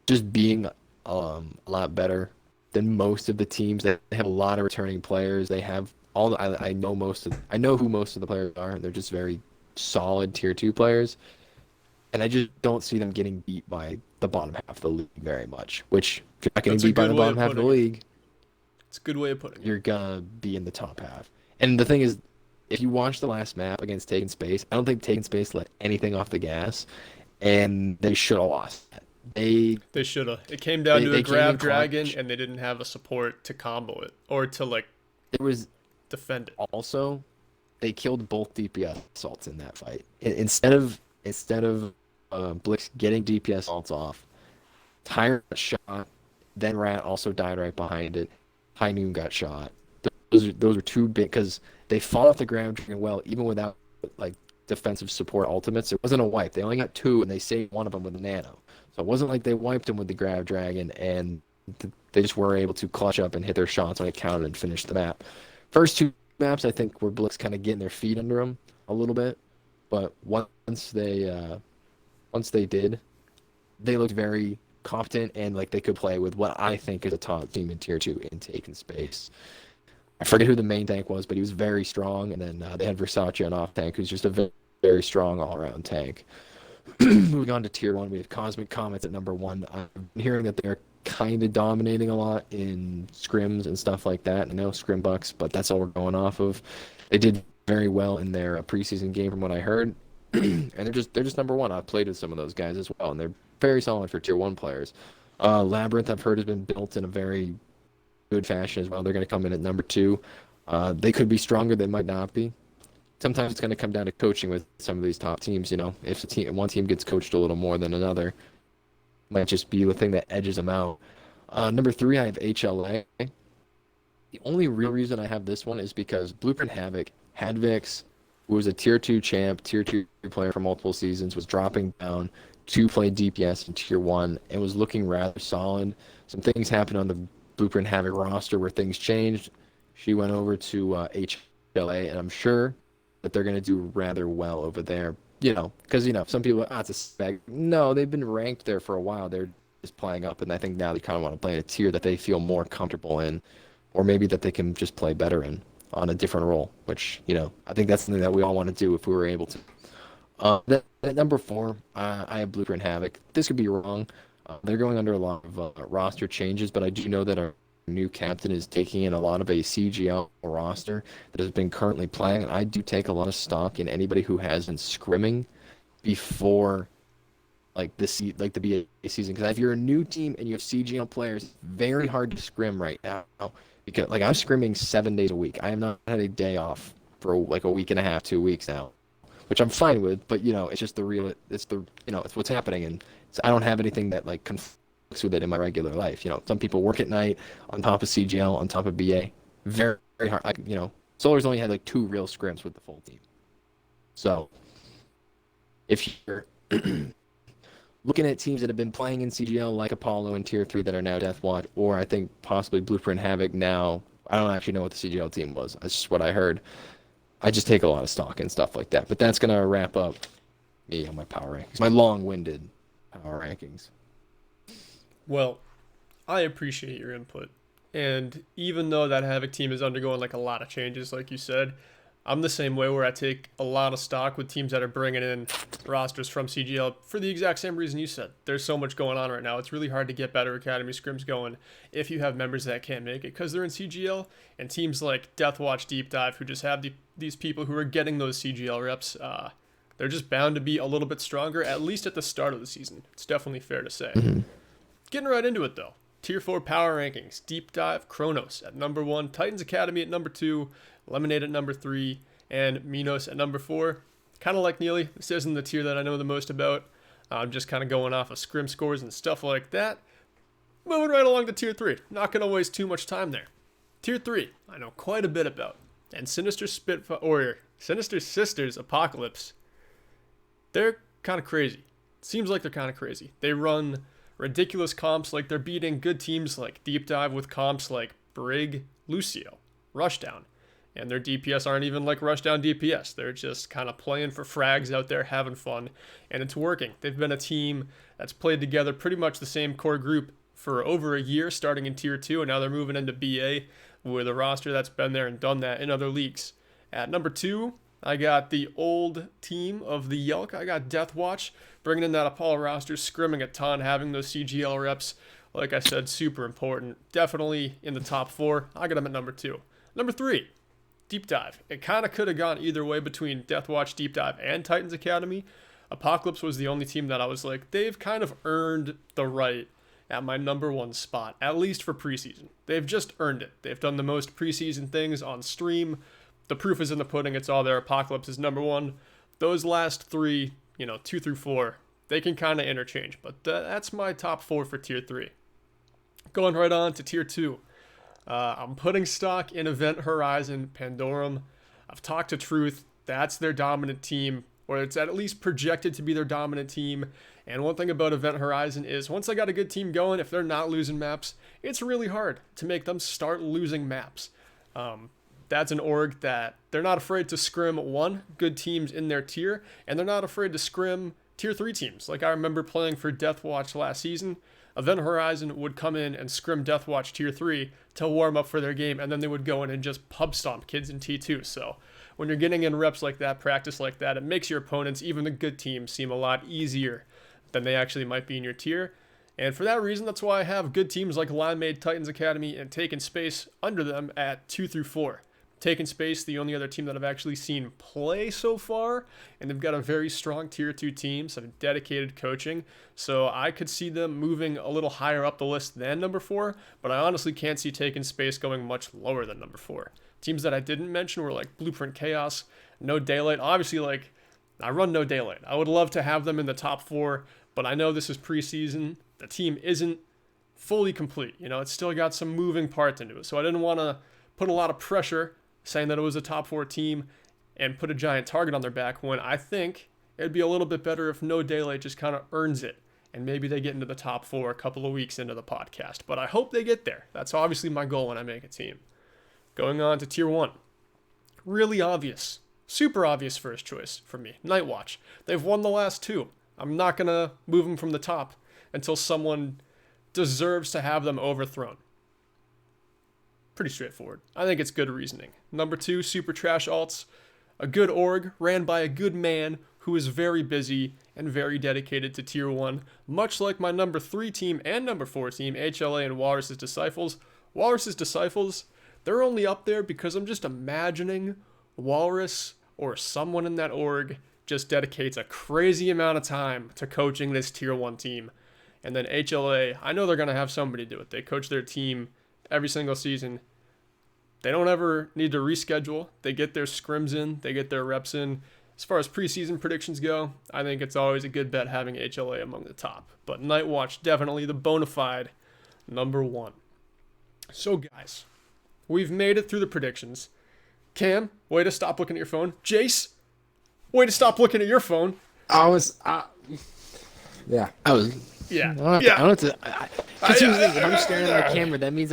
just being a lot better than most of the teams. They have a lot of returning players. They have I know who most of the players are, and they're just very solid Tier 2 players. And I just don't see them getting beat by the bottom half of the league very much. Which, if you're not getting beat by the bottom half of the league, it's a good way of putting it. You're gonna be in the top half. And the thing is, if you watch the last map against Taking Space, I don't think Taking Space let anything off the gas, and they should have lost. They should have. It came down to a grab dragon, and they didn't have a support to combo it or to defend it. Also, they killed both DPS assaults in that fight. Instead of Blix getting DPS assaults off, Tyrant got shot, then Rat also died right behind it. High Noon got shot. Those were 2 big, because they fought off the grab dragon well, even without defensive support ultimates. It wasn't a wipe. They only got 2, and they saved one of them with a nano. So it wasn't like they wiped him with the Grab Dragon and they just were able to clutch up and hit their shots when it counted and finish the map. First two maps, I think, were Blitz kind of getting their feet under them a little bit, but once they did, they looked very competent and like they could play with what I think is a top team in Tier 2 in taking space. I forget who the main tank was, but he was very strong, and then they had Versace on off tank, who's just a very, very strong all-around tank. Moving on to Tier 1, we have Cosmic Comets at number 1. I'm hearing that they're kind of dominating a lot in scrims and stuff like that. I know scrim bucks, but that's all we're going off of. They did very well in their preseason game from what I heard, and they're just number 1. I've played with some of those guys as well, and they're very solid for Tier 1 players. Labyrinth, I've heard, has been built in a very good fashion as well. They're going to come in at number 2. They could be stronger, they might not be. Sometimes it's going to come down to coaching with some of these top teams. If one team gets coached a little more than another, it might just be the thing that edges them out. Number 3, I have HLA. The only real reason I have this one is because Blueprint Havoc had Vix, who was a Tier 2 champ, Tier 2 player for multiple seasons, was dropping down to play DPS in Tier 1, and was looking rather solid. Some things happened on the Blueprint Havoc roster where things changed. She went over to HLA, and I'm sure that they're going to do rather well over there. Because, some people, it's a spec. No, they've been ranked there for a while. They're just playing up, and I think now they kind of want to play in a tier that they feel more comfortable in, or maybe that they can just play better in on a different role, which, I think that's something that we all want to do if we were able to. At number 4, I have Blueprint Havoc. This could be wrong. They're going under a lot of roster changes, but I do know that our new captain is taking in a lot of a CGL roster that has been currently playing, and I do take a lot of stock in anybody who has been scrimming before the BA season. Because if you're a new team and you have CGL players, it's very hard to scrim right now. Because I'm scrimming 7 days a week. I have not had a day off for a week and a half, 2 weeks now, which I'm fine with. But it's just it's what's happening, and I don't have anything that conflicts with it in my regular life. Some people work at night on top of CGL, on top of BA. Very, very hard. Solar's only had 2 real scrims with the full team. So if you're looking at teams that have been playing in CGL like Apollo in Tier 3 that are now Deathwatch, or I think possibly Blueprint Havoc now, I don't actually know what the CGL team was. That's just what I heard. I just take a lot of stock and stuff like that. But that's going to wrap up me on my power rankings, my long-winded power rankings. Well, I appreciate your input. And even though that Havoc team is undergoing a lot of changes, like you said, I'm the same way where I take a lot of stock with teams that are bringing in rosters from CGL for the exact same reason you said. There's so much going on right now. It's really hard to get better Academy scrims going if you have members that can't make it because they're in CGL, and teams like Deathwatch Deep Dive who just have these people who are getting those CGL reps, they're just bound to be a little bit stronger, at least at the start of the season. It's definitely fair to say. Mm-hmm. Getting right into it, though. Tier 4 power rankings. Deep Dive, Kronos at number 1, Titans Academy at number 2, Lemonade at number 3, and Minos at number 4. Kind of like Neely, this isn't the tier that I know the most about. I'm just kind of going off of scrim scores and stuff like that. Moving right along to Tier 3. Not going to waste too much time there. Tier 3, I know quite a bit about. And Sinister Sisters Apocalypse, they're kind of crazy. Seems like they're kind of crazy. They run ridiculous comps, like they're beating good teams like Deep Dive with comps like Brig, Lucio, Rushdown. And their DPS aren't even like Rushdown DPS. They're just kind of playing for frags out there, having fun, and it's working. They've been a team that's played together pretty much the same core group for over a year, starting in Tier 2, and now they're moving into BA with a roster that's been there and done that in other leagues. At number 2, I got the old team of the Yelk. I got Deathwatch, bringing in that Apollo roster, scrimming a ton, having those CGL reps. Like I said, super important. Definitely in the top 4. I got them at number 2. Number 3, Deep Dive. It kind of could have gone either way between Deathwatch, Deep Dive, and Titans Academy. Apocalypse was the only team that I was like, they've kind of earned the right at my number 1 spot, at least for preseason. They've just earned it. They've done the most preseason things on stream. The proof is in the pudding. It's all there. Apocalypse is number 1. Those last 3, 2 through 4, they can kind of interchange. But that's my top 4 for Tier 3. Going right on to Tier 2. I'm putting stock in Event Horizon Pandorum. I've talked to Truth. That's their dominant team. or it's at least projected to be their dominant team. And one thing about Event Horizon is once they got a good team going, if they're not losing maps, it's really hard to make them start losing maps. That's an org that they're not afraid to scrim good teams in their tier, and they're not afraid to scrim tier 3 teams. Like I remember playing for Deathwatch last season. Event Horizon would come in and scrim Deathwatch tier 3 to warm up for their game, and then they would go in and just pub stomp kids in T2. So when you're getting in reps like that, practice like that, it makes your opponents, even the good teams, seem a lot easier than they actually might be in your tier. And for that reason, that's why I have good teams like Limeade, Titans Academy, and Taken Space under them at 2 through 4. Taken Space, the only other team that I've actually seen play so far, and they've got a very strong tier 2 team, some dedicated coaching, so I could see them moving a little higher up the list than number 4, but I honestly can't see Taken Space going much lower than number 4. Teams that I didn't mention were like Blueprint Chaos, No Daylight. Obviously, like, I run No Daylight. I would love to have them in the top 4, but I know this is preseason. The team isn't fully complete. You know, it's still got some moving parts into it, so I didn't want to put a lot of pressure saying that it was a top 4 team and put a giant target on their back when I think it'd be a little bit better if No Daylight just kind of earns it and maybe they get into the top 4 a couple of weeks into the podcast. But I hope they get there. That's obviously my goal when I make a team. Going on to tier 1. Really obvious. Super obvious first choice for me. Nightwatch. They've won the last 2. I'm not going to move them from the top until someone deserves to have them overthrown. Pretty straightforward. I think it's good reasoning. Number 2, Super Trash Alts. A good org ran by a good man who is very busy and very dedicated to tier 1, much like my number 3 team and number 4 team, HLA and Walrus's Disciples. Walrus's Disciples, they're only up there because I'm just imagining Walrus or someone in that org just dedicates a crazy amount of time to coaching this tier 1 team. And then HLA, I know they're going to have somebody do it. They coach their team every single season. They don't ever need to reschedule. They get their scrims in. They get their reps in. As far as preseason predictions go, I think it's always a good bet having HLA among the top. But Nightwatch, definitely the bona fide number 1. So guys, we've made it through the predictions. Cam, way to stop looking at your phone. Jace, way to stop looking at your phone. Yeah. I was. Yeah. I don't have to. Because if I'm staring at my camera, that means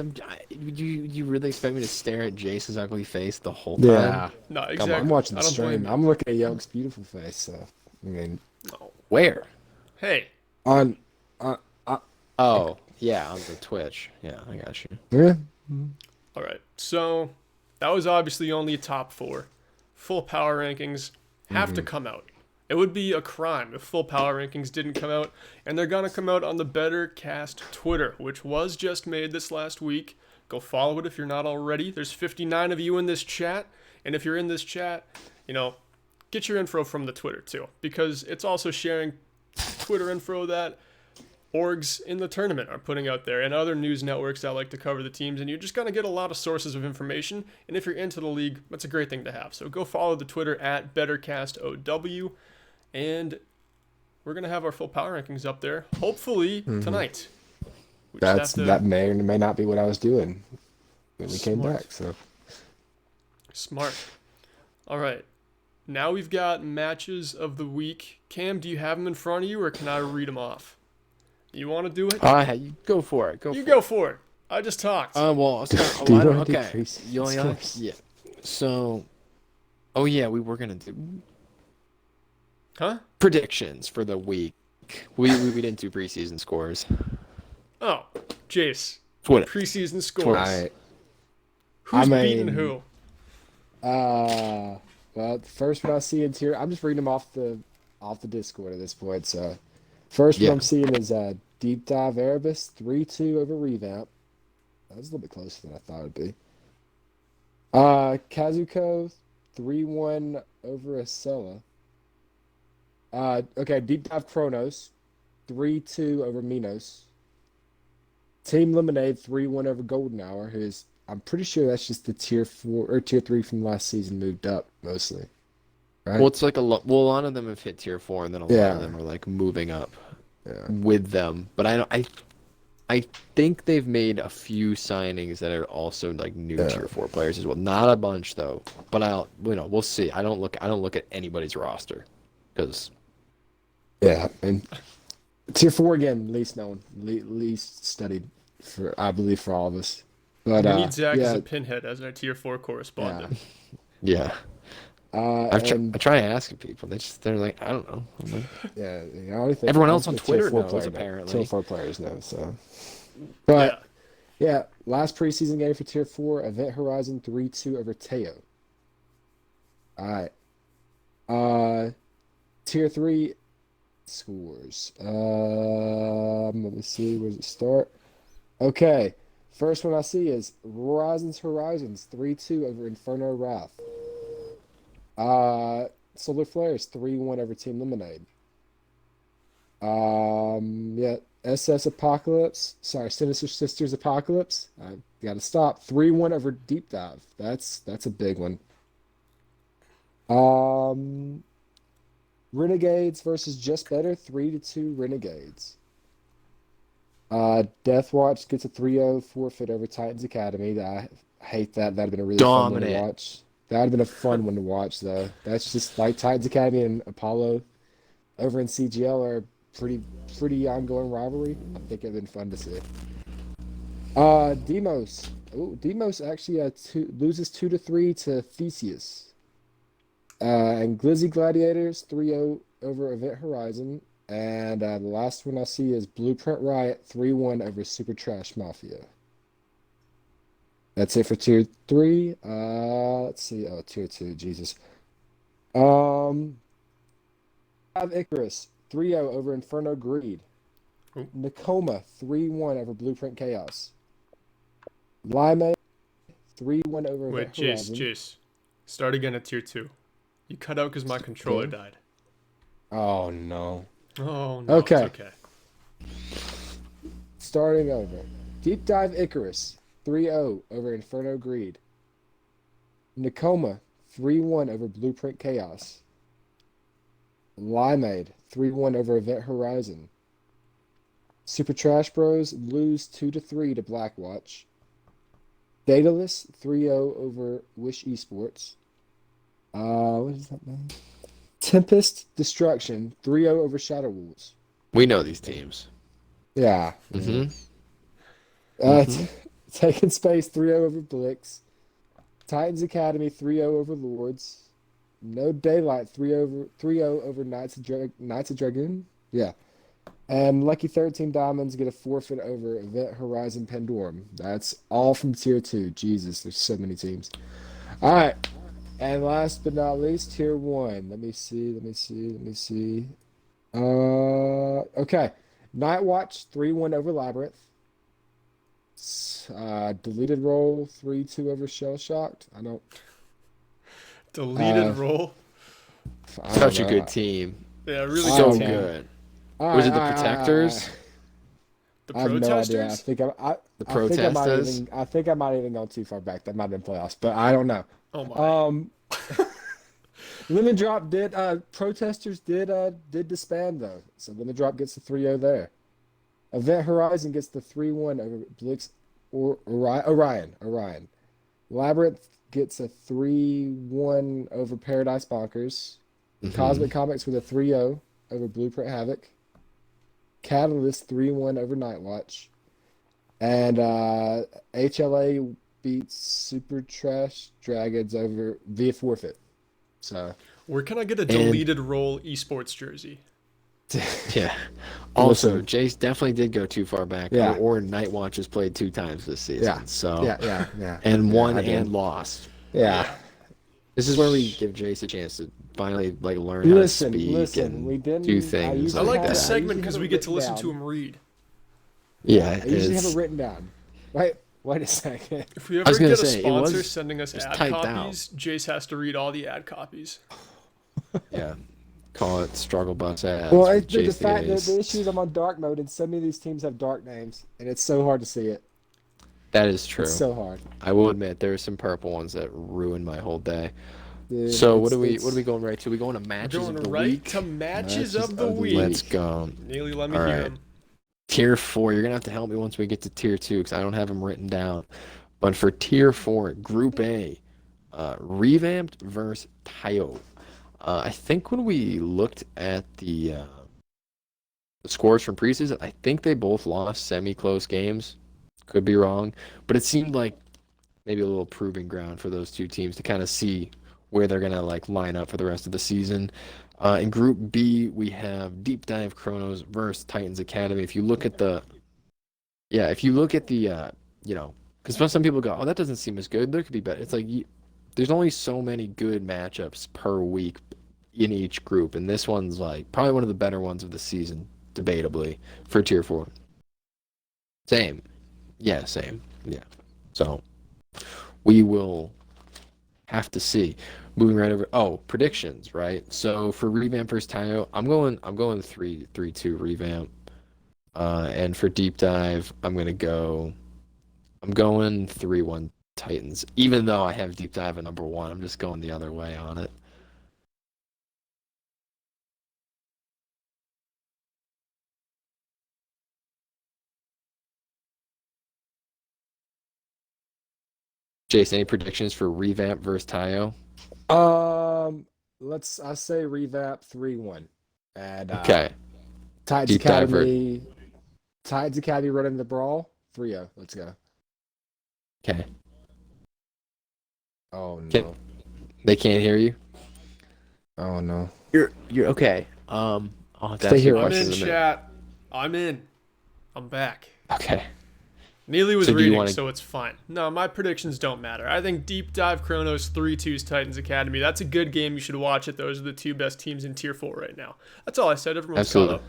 you really expect me to stare at Jason's ugly face the whole time? Yeah. No, Come exactly. on, I'm watching the I don't blame stream. you. I'm looking at Young's beautiful face. So, I mean, No. Where? Hey, on, Oh, yeah, on the Twitch. Yeah, I got you. yeah. all right. So that was obviously only top 4. Full power rankings have to come out. It would be a crime if full power rankings didn't come out, and they're going to come out on the BetterCast Twitter, which was just made this last week. Go follow it if you're not already. There's 59 of you in this chat, and if you're in this chat, you know, get your info from the Twitter too, because it's also sharing Twitter info that orgs in the tournament are putting out there and other news networks that like to cover the teams, and you're just going to get a lot of sources of information, and if you're into the league, that's a great thing to have. So go follow the Twitter at BetterCastOW, and we're going to have our full power rankings up there, hopefully tonight. We just have to- That may or may not be what I was doing when we came Smart. back. So, Smart. All right. Now we've got matches of the week. Cam, do you have them in front of you, or can I read them off? You want to do it? You go for it. Go for it. I just talked. Well, Do you I don't, wanna do okay. preseason You only scores? yeah. So, oh yeah, we were gonna do Huh? predictions for the week. We didn't do preseason scores. Oh, Jace. What? Preseason scores. I, Who's I beating mean- who? well, the first one I see in tier, I'm just reading them off the Discord at this point. So, first Yeah. one I'm seeing is Deep Dive Erebus 3-2 over Revamp. That was a little bit closer than I thought it'd be. Kazuko 3-1 over Acela. Okay, Deep Dive Chronos 3-2 over Minos. Team Lemonade 3-1 over Golden Hour, who's I'm pretty sure that's just the tier 4 or tier 3 from last season moved up mostly. Right? Well, it's like a lot of them have hit tier 4, and then a lot Yeah. of them are like moving up Yeah. with them. But I think they've made a few signings that are also like new Yeah. tier 4 players as well. Not a bunch though, but we'll see. I don't look at anybody's roster. Because Yeah, and tier 4 again, least known, least studied I believe for all of us. But We need Zach as yeah, a pinhead as our tier 4 yeah, correspondent. yeah, and I try asking people. They're like, I don't know. I'm like, yeah, I only think everyone I else think on the tier Twitter 4 knows player tier apparently. 4 players know. So, but Yeah. yeah, last preseason game for tier 4, Event Horizon 3-2 over Teo. All right, tier 3 scores. Let me see. Where does it start? Okay. First one I see is Horizons 3-2 over Inferno Wrath. Solar Flares 3-1 over Team Lemonade. Yeah, SS Apocalypse. Sorry, Sinister Sisters Apocalypse. I gotta stop. 3-1 over Deep Dive. That's a big one. Um, Renegades versus Just Better 3-2 Renegades. Deathwatch gets a 3-0 forfeit over Titans Academy. I hate that. That'd have been a really fun one to Dominant. watch. That would have been a fun one to watch, though. That's just like Titans Academy and Apollo over in CGL are pretty ongoing rivalry. I think it'd been fun to see. Demos. Oh, Demos actually loses 2-3 to Theseus. And Glizzy Gladiators 3-0 over Event Horizon. And the last one I see is Blueprint Riot 3-1 over Super Trash Mafia. That's it for tier 3. Let's see. Oh, tier 2. Jesus. Icarus 3-0 over Inferno Greed. Ooh. Nakoma 3-1 over Blueprint Chaos. Lime 3-1 over Wait, Event Horizon. Jace. Start again at tier 2. You cut out because my controller died. Oh no. Oh, no. Okay. It's okay. Starting over. Deep Dive Icarus 3-0 over Inferno Greed. Nakoma 3-1 over Blueprint Chaos. Limeade 3-1 over Event Horizon. Super Trash Bros lose 2-3 to Blackwatch. Daedalus 3-0 over Wish Esports. What is that name? Tempest Destruction 3-0 over Shadow Wolves. We know these teams. Yeah. Mm-hmm. Taken Space 3-0 over Blix. Titans Academy 3-0 over Lords. No Daylight 3-0 over Knights of Dragoon. Yeah. And Lucky 13 Diamonds get a forfeit over Event Horizon Pandorum. That's all from tier 2. Jesus, there's so many teams. All right. And last but not least, tier 1. Let me see. Okay. Nightwatch 3-1 over Labyrinth. Deleted Roll 3-2 over Shell Shocked. Deleted roll. Such a good team. Yeah, really So good team. good. Was it the Protectors? The I have no idea. protesters? The Protesters? I think I might even go too far back. That might have been playoffs, but I don't know. Oh my. Lemon Drop did Protesters did disband though. So Lemon Drop gets the 3-0 there. Event Horizon gets the 3-1 over Blix or Orion. Labyrinth gets a 3-1 over Paradise Bonkers. Cosmic Comics with a 3-0 over Blueprint Havoc. Catalyst 3-1 over Nightwatch. And HLA beats Super Trash Dragons over via forfeit. So Where can I get a deleted roll esports jersey? Yeah. Also, Listen. Jace definitely did go too far back. Yeah. Or Nightwatch has played 2 times this season. Yeah. So Yeah. and won I did. and lost. Yeah. This is where we give Jace a chance to finally learn how to speak and we didn't do things I usually like like this that. segment usually because have we it get to written listen to down. him read. Yeah, I usually have it's it written down. Wait a second. If we I ever was gonna get a say, it sponsor was sending us just ad typed copies, Jace has to read all the ad copies. yeah. Call it struggle bus ads. Well, with the Jace fact that Ace. the issue is I'm on dark mode, and so many of these teams have dark names, and it's so hard to see it. That is true. It's so hard. I will admit there are some purple ones that ruined my whole day. Dude, So what are we it's- going right to? We going to matches Going of the right week? to matches Matches of the of the week. Let's go. Neely, let me All hear right. him. Tier 4, you're going to have to help me once we get to Tier 2 because I don't have them written down. But for Tier 4, Group A, Revamped versus Tayo. I think when we looked at the scores from preseason, I think they both lost semi-close games. Could be wrong, but it seemed like maybe a little proving ground for those two teams to kind of see where they're gonna like line up for the rest of the season. In Group B, we have Deep Dive Chronos versus Titans Academy. If you look at the, yeah, if you look at the, because some people go, oh, that doesn't seem as good. There could be better. It's like there's only so many good matchups per week in each group, and this one's like probably one of the better ones of the season, debatably, for Tier 4. Same. Yeah, same. Yeah. So we will have to see. Moving right over. Oh, predictions, right? So for Revamp versus Tayo, I'm going 3-2 Revamp. And for Deep Dive, I'm going 3-1 Titans. Even though I have Deep Dive at number 1, I'm just going the other way on it. Jason, any predictions for Revamp versus Tayo? I say revamp 3-1. And Okay. Titans Deep dive Academy running the brawl 3-0. Let's go. Okay. Oh no. They can't hear you? Oh no. You're okay. I'll have to Stay ask you here, a I'm question in in a minute. chat. I'm in. I'm back. Okay. Neely was So do you reading, wanna- so it's fine. No, my predictions don't matter. I think Deep Dive Chronos 3-2's Titans Academy. That's a good game. You should watch it. Those are the two best teams in Tier 4 right now. That's all I said. Everyone's caught Absolutely. up.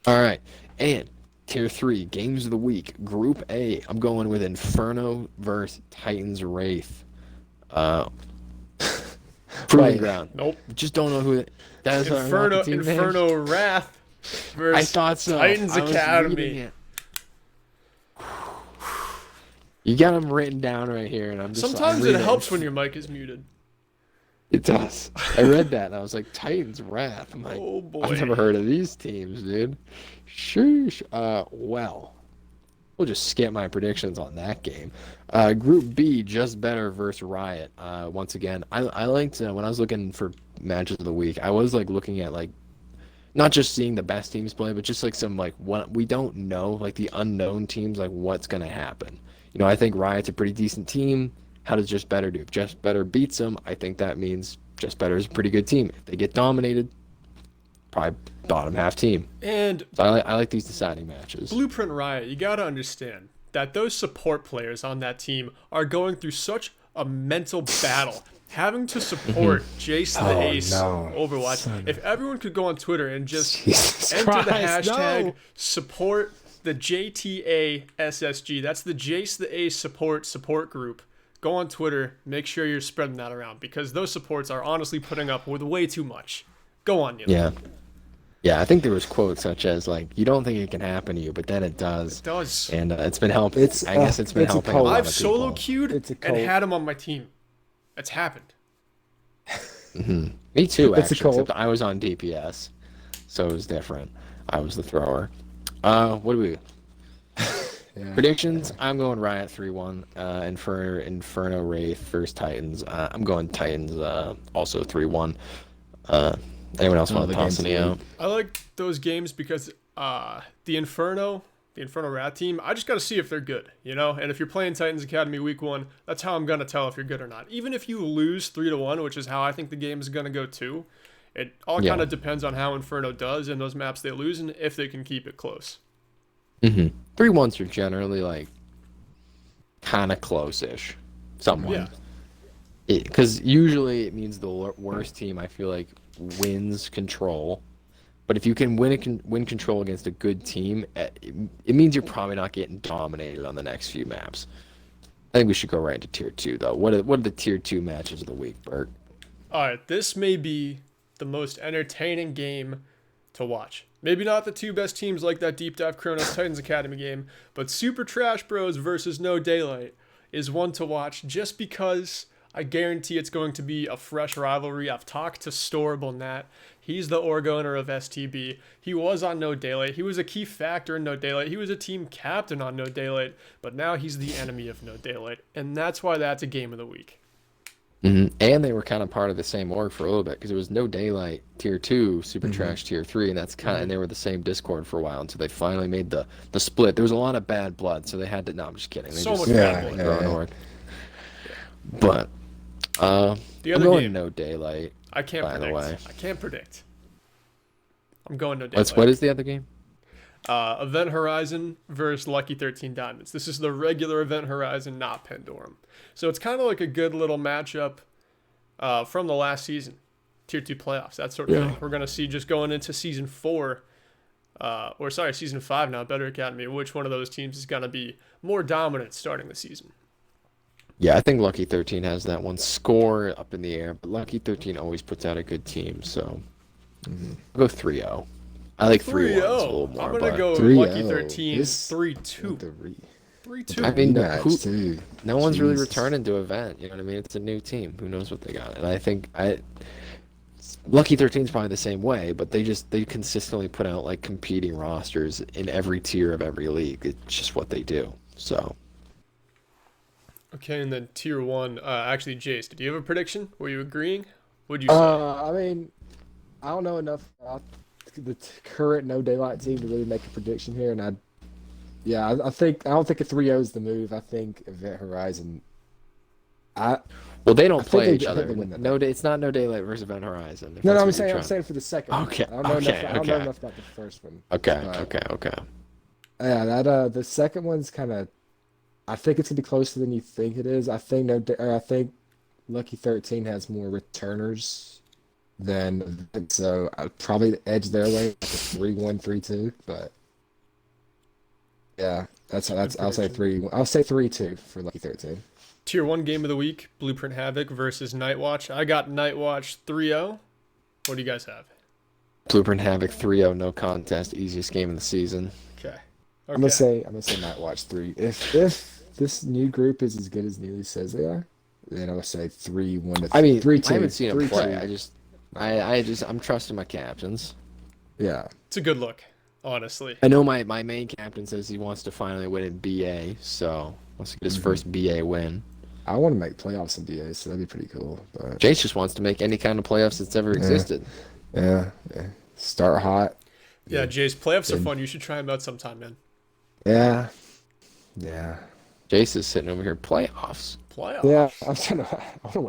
All right. And Tier 3, Games of the Week. Group A, I'm going with Inferno versus Titans Wraith. Proving Wait. ground. Nope. Just don't know who it is. Inferno Wrath versus I thought so. Titans I was reading Academy. it. You got them written down right here, and I'm just. Sometimes I'm it reading. helps when your mic is muted. It does. I read that, and I was like, Titans Wrath. I'm like, Oh boy. I've never heard of these teams, dude. Sheesh. Well, we'll just skip my predictions on that game. Group B, Just Better versus Riot. Once again, I liked when I was looking for matches of the week. I was like looking at like not just seeing the best teams play, but just like some like what we don't know, like the unknown teams, like what's gonna happen. You know, I think Riot's a pretty decent team. How does Just Better do? If Just Better beats them, I think that means Just Better is a pretty good team. If they get dominated, probably bottom half team. And So I like these deciding matches. Blueprint Riot, you gotta understand that those support players on that team are going through such a mental battle. Having to support Jace the Ace no. Overwatch. If everyone could go on Twitter and just Jesus enter the Christ, hashtag no. support the JTA SSG. That's the Jace the Ace support group. Go on Twitter, make sure you're spreading that around because those supports are honestly putting up with way too much. Go on, Neil. Yeah. Yeah, I think there was quotes such as like, "You don't think it can happen to you, but then it does." It does. And it's been helping. It's, I guess it's been it's a helping a cult. lot I've of solo people. queued It's a and cult. had him on my team. It's happened. Me too, It's a actually. cult. Except I was on DPS, so it was different. I was the thrower. What do we? Yeah. Predictions? I'm going Riot 3-1. Inferno Wraith versus Titans. I'm going Titans. Also 3-1. Anyone else want the to toss games any of the out? I like those games because the Inferno Rat team, I just got to see if they're good, you know? And if you're playing Titans Academy week 1, that's how I'm going to tell if you're good or not. Even if you lose 3-1, which is how I think the game is going to go too, it all Yeah. kind of depends on how Inferno does in those maps they lose and if they can keep it close. 3-1s are generally like kind of close-ish. Somewhat. Yeah. Because usually it means the worst team, I feel like, wins control. But if you can win control against a good team, it means you're probably not getting dominated on the next few maps. I think we should go right into Tier 2, though. What are the Tier 2 matches of the week, Bert? All right, this may be the most entertaining game to watch. Maybe not the two best teams like that Deep Dive Chronos Titans Academy game, but Super Trash Bros versus No Daylight is one to watch just because I guarantee it's going to be a fresh rivalry. I've talked to Storable Nat. He's the org owner of STB. He was on No Daylight. He was a key factor in No Daylight. He was a team captain on No Daylight, but now he's the enemy of No Daylight, and that's why that's a game of the week. And they were kind of part of the same org for a little bit because it was No Daylight Tier 2, Super Trash Tier 3, and that's kind of and they were the same Discord for a while until they finally made the split. There was a lot of bad blood, so they had to. No, I'm just kidding. They So just much bad blood. their own org. But The I'm other going game, No Daylight. I can't by the predict. way. I can't predict. I'm going No Daylight. What is the other game? Event Horizon versus Lucky 13 Diamonds. This is the regular Event Horizon, not Pandorum. So it's kind of like a good little matchup from the last season, Tier 2 playoffs, that sort of thing. We're going to see just going into Season 4, Season 5 now, Better Academy, which one of those teams is going to be more dominant starting the season. Yeah, I think Lucky 13 has that one score up in the air, but Lucky 13 always puts out a good team, so I'll go 3-0. I like 3-1. It's a little more, I'm going to but go 3-0. Lucky 13 This- 3-2. 3-2. I mean, Rematch, too. no one's really Jesus. returning to event. You know what I mean? It's a new team. Who knows what they got? And I think Lucky 13 is probably the same way, but they consistently put out like competing rosters in every tier of every league. It's just what they do. So Okay, and then Tier 1. Actually, Jace, did you have a prediction? Were you agreeing? What'd you say? I mean, I don't know enough about the current No Daylight team to really make a prediction here, and I don't think a 3-0 is the move. I think Event Horizon. well, they don't I think play they- each I think other. they win that. It's not No Daylight versus Event Horizon. if No, that's I'm what you're saying trying- for the second one. Okay, I don't know okay, enough. I don't know okay. enough about the first one. Okay, But, okay. Yeah, that the second one's kind of. I think it's gonna be closer than you think it is. I think I think Lucky 13 has more returners than so I'd probably edge their way like a 3-1, 3-2, but yeah, that's I'll say 3-2 for Lucky 13. Tier 1 game of the week, Blueprint Havoc versus Nightwatch. I got Nightwatch 3-0. What do you guys have? Blueprint Havoc 3-0, no contest, easiest game of the season. Okay. I'm gonna say Nightwatch 3. If this new group is as good as Neely says they are, then I would say 3-1 to I mean, 3-2. I haven't seen him 3-2. play. I'm trusting my captains. Yeah. It's a good look, honestly. I know my main captain says he wants to finally win in BA, so wants to get his first BA win. I want to make playoffs in BA, so that'd be pretty cool. But Jace just wants to make any kind of playoffs that's ever existed. yeah. Start hot. Yeah, Jace, playoffs are fun. You should try them out sometime, man. Yeah. Jace is sitting over here, playoffs. Playoffs? Yeah. I'm trying to.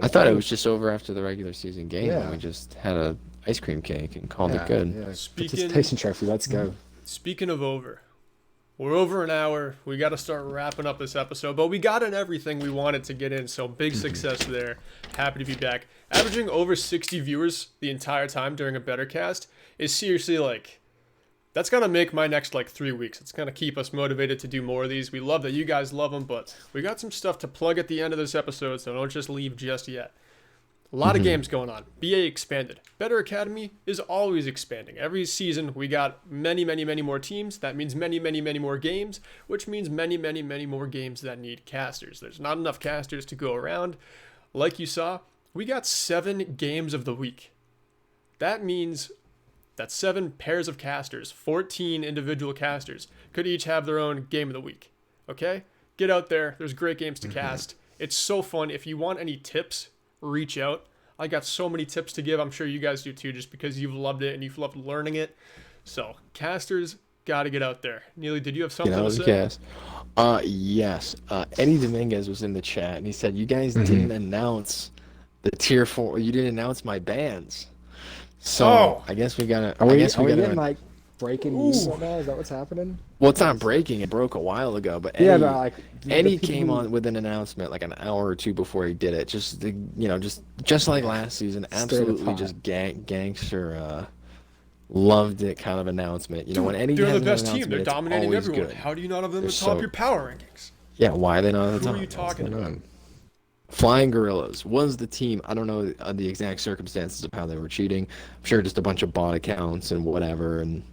I thought it was just over after the regular season game, Yeah. and we just had a ice cream cake and called it good. Yeah. Speaking- Participation trophy. Let's go. Speaking of over, we're over an hour. We got to start wrapping up this episode, but we got in everything we wanted to get in, so big success there. Happy to be back. Averaging over 60 viewers the entire time during a BetterCast is seriously like, that's going to make my next 3 weeks. It's going to keep us motivated to do more of these. We love that you guys love them, but we got some stuff to plug at the end of this episode, so don't just leave just yet. A lot of games going on. BA expanded. Better Academy is always expanding. Every season, we got many, many, many more teams. That means many, many, many more games, which means many, many, many more games that need casters. There's not enough casters to go around. Like you saw, we got 7 games of the week. That means that 7 pairs of casters, 14 individual casters, could each have their own game of the week. Okay? Get out there. There's great games to cast. It's so fun. If you want any tips, reach out. I got so many tips to give. I'm sure you guys do too, just because you've loved it and you've loved learning it. So, casters, got to get out there. Neely, did you have something to say? Yes. Yes. Eddie Dominguez was in the chat, and he said, you guys didn't announce the tier 4. You didn't announce my bands. So, I guess we got to... Are we getting breaking news right now? Is that what's happening? Well, it's not breaking. It broke a while ago, but Eddie, Eddie came on with an announcement an hour or two before he did it. Just like last season, absolutely just gangster. Loved it kind of announcement. When Eddie They're has the an best team. announcement, They're it's dominating always everyone. good. How do you not have them They're at the top of so- your power rankings? Yeah, why are they not at the Who top? are you talking about? Flying Gorillas was the team. I don't know the exact circumstances of how they were cheating. I'm sure just a bunch of bot accounts and whatever. And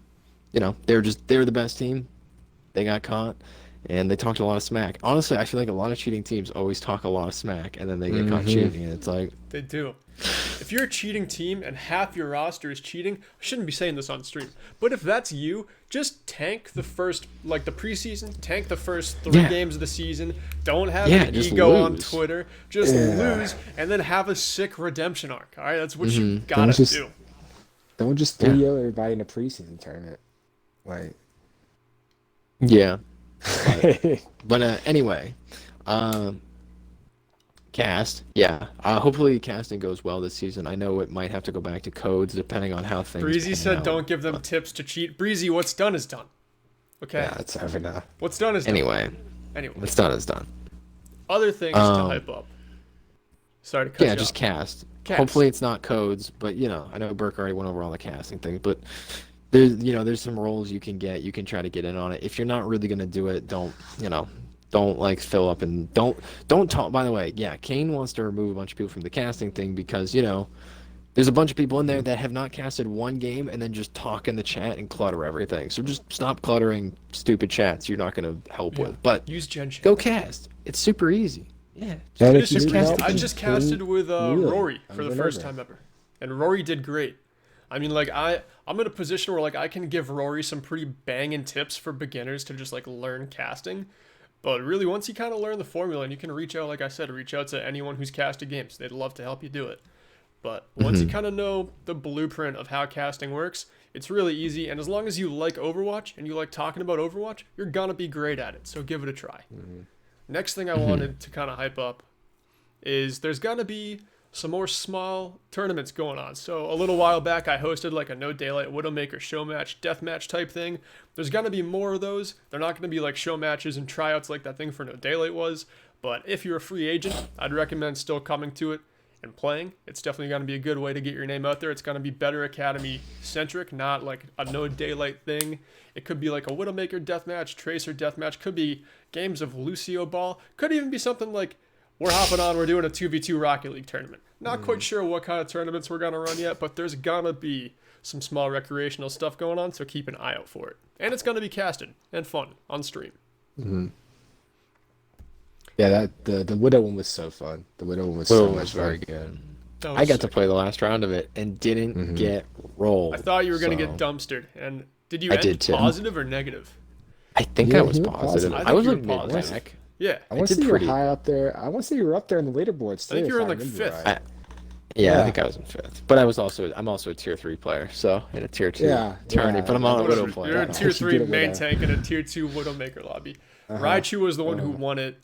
they're the best team. They got caught, and they talked a lot of smack. Honestly, I feel like a lot of cheating teams always talk a lot of smack, and then they get caught cheating, and it's like They do. if you're a cheating team and half your roster is cheating, I shouldn't be saying this on stream, but if that's you, just tank the first, like the preseason, tank the first 3 games of the season. Don't have an ego on Twitter. Just lose, and then have a sick redemption arc. All right, that's what you gotta do. Don't just 3-0 everybody in a preseason tournament. Like, yeah. But anyway, cast. Yeah. Hopefully casting goes well this season. I know it might have to go back to codes depending on how things. Breezy said, "Don't give them tips to cheat." Breezy, what's done is done. Okay. Yeah, it's over now. What's done is done. Anyway, what's done is done. Other things to hype up. Sorry to cut you off. Just cast. Hopefully it's not codes, but I know Burke already went over all the casting things, but there's some roles you can get. You can try to get in on it. If you're not really gonna do it, don't like fill up and don't talk. By the way, Kane wants to remove a bunch of people from the casting thing because there's a bunch of people in there that have not casted one game and then just talk in the chat and clutter everything. So just stop cluttering stupid chats you're not gonna help with. But use Gen Chat. Go cast. It's super easy. Yeah. I just casted with Rory for the first time ever, and Rory did great. I mean, like I'm in a position where like I can give Rory some pretty banging tips for beginners to just like learn casting. But really, once you kind of learn the formula, and you can reach out, like I said, reach out to anyone who's casted games. They'd love to help you do it. But once you kind of know the blueprint of how casting works, it's really easy. And as long as you like Overwatch and you like talking about Overwatch, you're gonna be great at it. So give it a try. Next thing I wanted to kind of hype up is there's gonna be some more small tournaments going on. So a little while back, I hosted like a No Daylight Widowmaker show match, deathmatch type thing. There's gonna be more of those. They're not gonna be like show matches and tryouts like that thing for No Daylight was. But if you're a free agent, I'd recommend still coming to it and playing. It's definitely gonna be a good way to get your name out there. It's gonna be Better Academy centric, not like a No Daylight thing. It could be like a Widowmaker deathmatch, Tracer deathmatch. Could be games of Lucio Ball. Could even be something like we're hopping on, we're doing a 2v2 Rocket League tournament. Not quite sure what kind of tournaments we're going to run yet, but there's going to be some small recreational stuff going on, so keep an eye out for it. And it's going to be casted and fun on stream. Yeah, the Widow one was so fun. The Widow one was so much very fun. good. I got to play the last round of it and didn't get rolled. I thought you were going to get dumpstered. And did you end positive or negative? I think I was positive. I was like mid-pack. Yeah. I want to see you were high up there. I want to see you were up there in the leaderboards too. I think you were in like 5th. Right. I think I was in 5th. But I'm also a tier 3 player, so in a tier 2 tourney. But I'm on a Widow player. You're a tier 3 main tank and a tier 2 Widowmaker lobby. Raichu was the one who won it.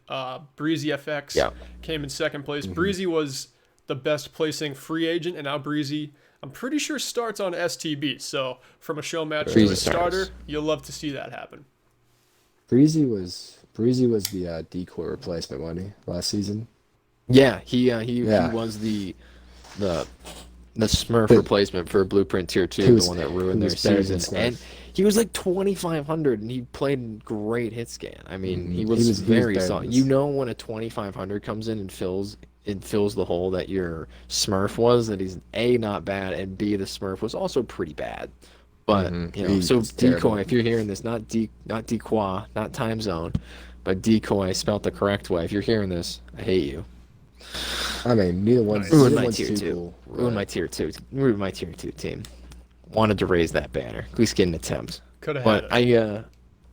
Breezy FX came in 2nd place. Breezy was the best placing free agent, and now Breezy, I'm pretty sure, starts on STB. So from a show match to a starter, you'll love to see that happen. Breezy was the decoy replacement, wasn't he, last season? Yeah, he was the Smurf replacement for Blueprint Tier 2, the one that ruined their season. And he was like 2,500, and he played great hit scan. I mean, he was very solid. You know when a 2,500 comes in and fills the hole that your Smurf was, that he's A, not bad, and B, the Smurf was also pretty bad. But, so decoy, if you're hearing this, not decoy, not time zone, but decoy spelt the correct way. If you're hearing this, I hate you. I mean, neither one's ruined my tier 2. Cool. Ruined my tier 2. Ruined my tier 2 team. Wanted to raise that banner. At least get an attempt. Could have had it.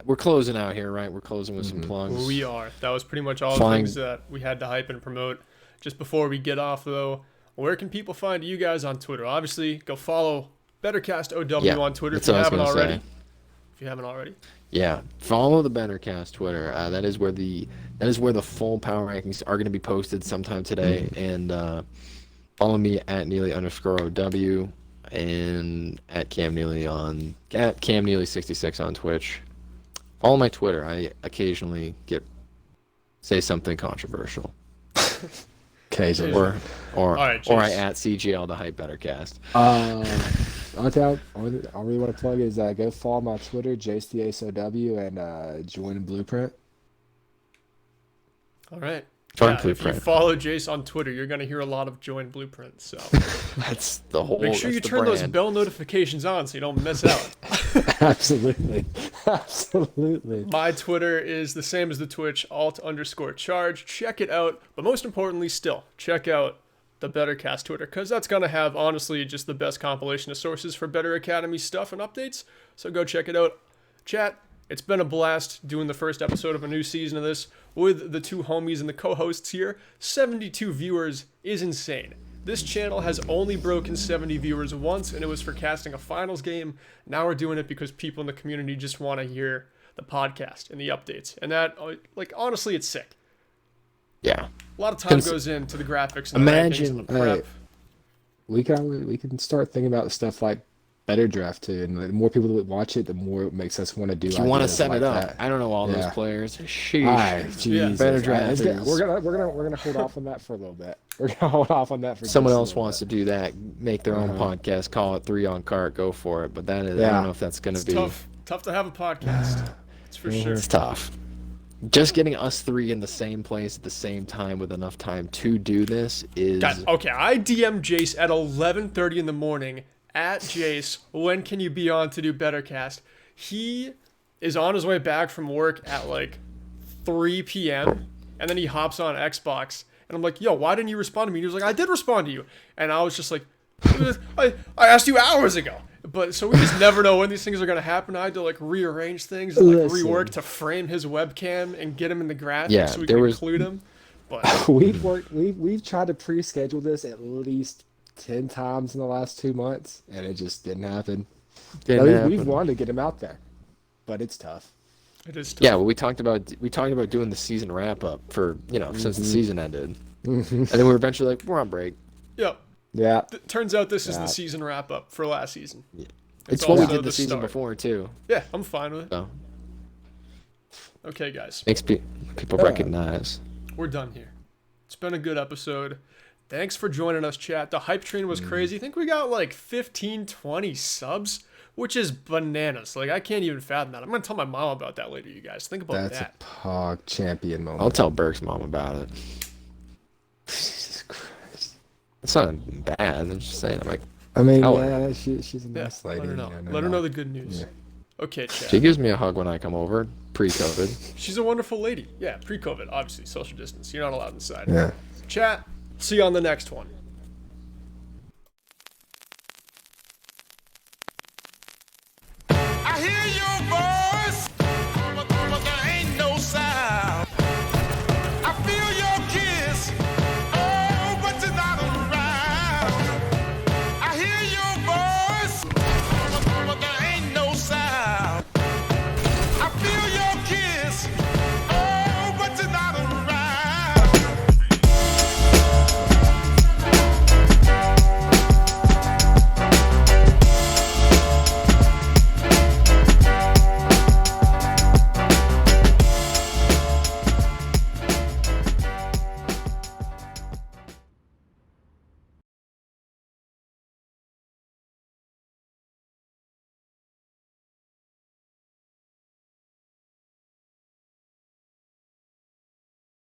We're closing out here, right? We're closing with some plugs. We are. That was pretty much all the things that we had to hype and promote. Just before we get off, though, where can people find you guys on Twitter? Obviously, go follow BetterCast OW on Twitter if you haven't already. Yeah, follow the BetterCast Twitter. That is where the full power rankings are going to be posted sometime today. And follow me at Neely_OW and at Cam Neely at Cam Neely66 on Twitch. Follow my Twitter. I occasionally say something controversial. Occasionally. Or I at CGL to hype BetterCast. All I really want to plug is go follow my Twitter, JCASOW, and join Blueprint. All right. Join Blueprint. If you follow Jace on Twitter, you're going to hear a lot of join Blueprint. So that's the whole. Make sure you turn those bell notifications on so you don't miss out. Absolutely. My Twitter is the same as the Twitch, alt_charge. Check it out. But most importantly, still check out the BetterCast Twitter, because that's going to have, honestly, just the best compilation of sources for Better Academy stuff and updates. So go check it out. Chat, it's been a blast doing the first episode of a new season of this with the two homies and the co-hosts here. 72 viewers is insane. This channel has only broken 70 viewers once, and it was for casting a finals game. Now we're doing it because people in the community just want to hear the podcast and the updates. And that, like, honestly, it's sick. Yeah. A lot of time goes into the graphics and the rankings and the prep. We can start thinking about stuff like Better Draft too, and the more people that watch it, the more it makes us want to do. If you want to ideas set like it up, that. I don't know all those Yeah. players. Sheesh. Alright, Jesus. Better Alright, Draft. we're gonna hold off on that for a little bit. We're gonna hold off on that for Someone just a else little wants bit. to do that, make their own podcast, call it 3 on Cart, go for it. But that is, I Yeah. don't know if that's going to It's be. tough to have a podcast. It's for sure. It's tough. Just getting us 3 in the same place at the same time with enough time to do this is. God, okay, I DM'd Jace at 11:30 in the morning at Jace. When can you be on to do BetterCast? He is on his way back from work at like 3 p.m. and then he hops on Xbox and I'm like, yo, why didn't you respond to me? And he was like, I did respond to you, and I was just like, I asked you hours ago. But so we just never know when these things are gonna happen. I had to like rearrange things, and, like Listen. rework to frame his webcam and get him in the graphics Yeah, so we there can was- include him. But We've tried to pre-schedule this at least 10 times in the last 2 months, and it just didn't happen. Didn't We've happen. wanted to get him out there, but it's tough. it is tough. Yeah, well, we talked about doing the season wrap up for since the season ended, and then we were eventually like, we're on break. Yep. Yeah. Turns out this is Yeah. the season wrap up for last season. It's what we also did the the season start. before too. Yeah, I'm fine with it. So Okay, guys, makes people recognize. we're done here. It's been a good episode. Thanks for joining us, chat. The hype train was crazy. I think we got like 15, 20 subs, which is bananas. Like, I can't even fathom that. I'm going to tell my mom about that later, you guys. Think about That's that. a Pog champion moment. I'll tell Burke's mom about it. Jesus Christ. It's not bad. I'm just saying. I'm like, I mean, Tell yeah, she's a Yeah, nice lady. let her know. you know, Let her not- know the good news. Yeah. Okay, chat. she gives me a hug when I come over, pre-COVID. She's a wonderful lady. Yeah, pre-COVID, obviously, social distance. You're not allowed inside. Yeah. Chat, see you on the next one.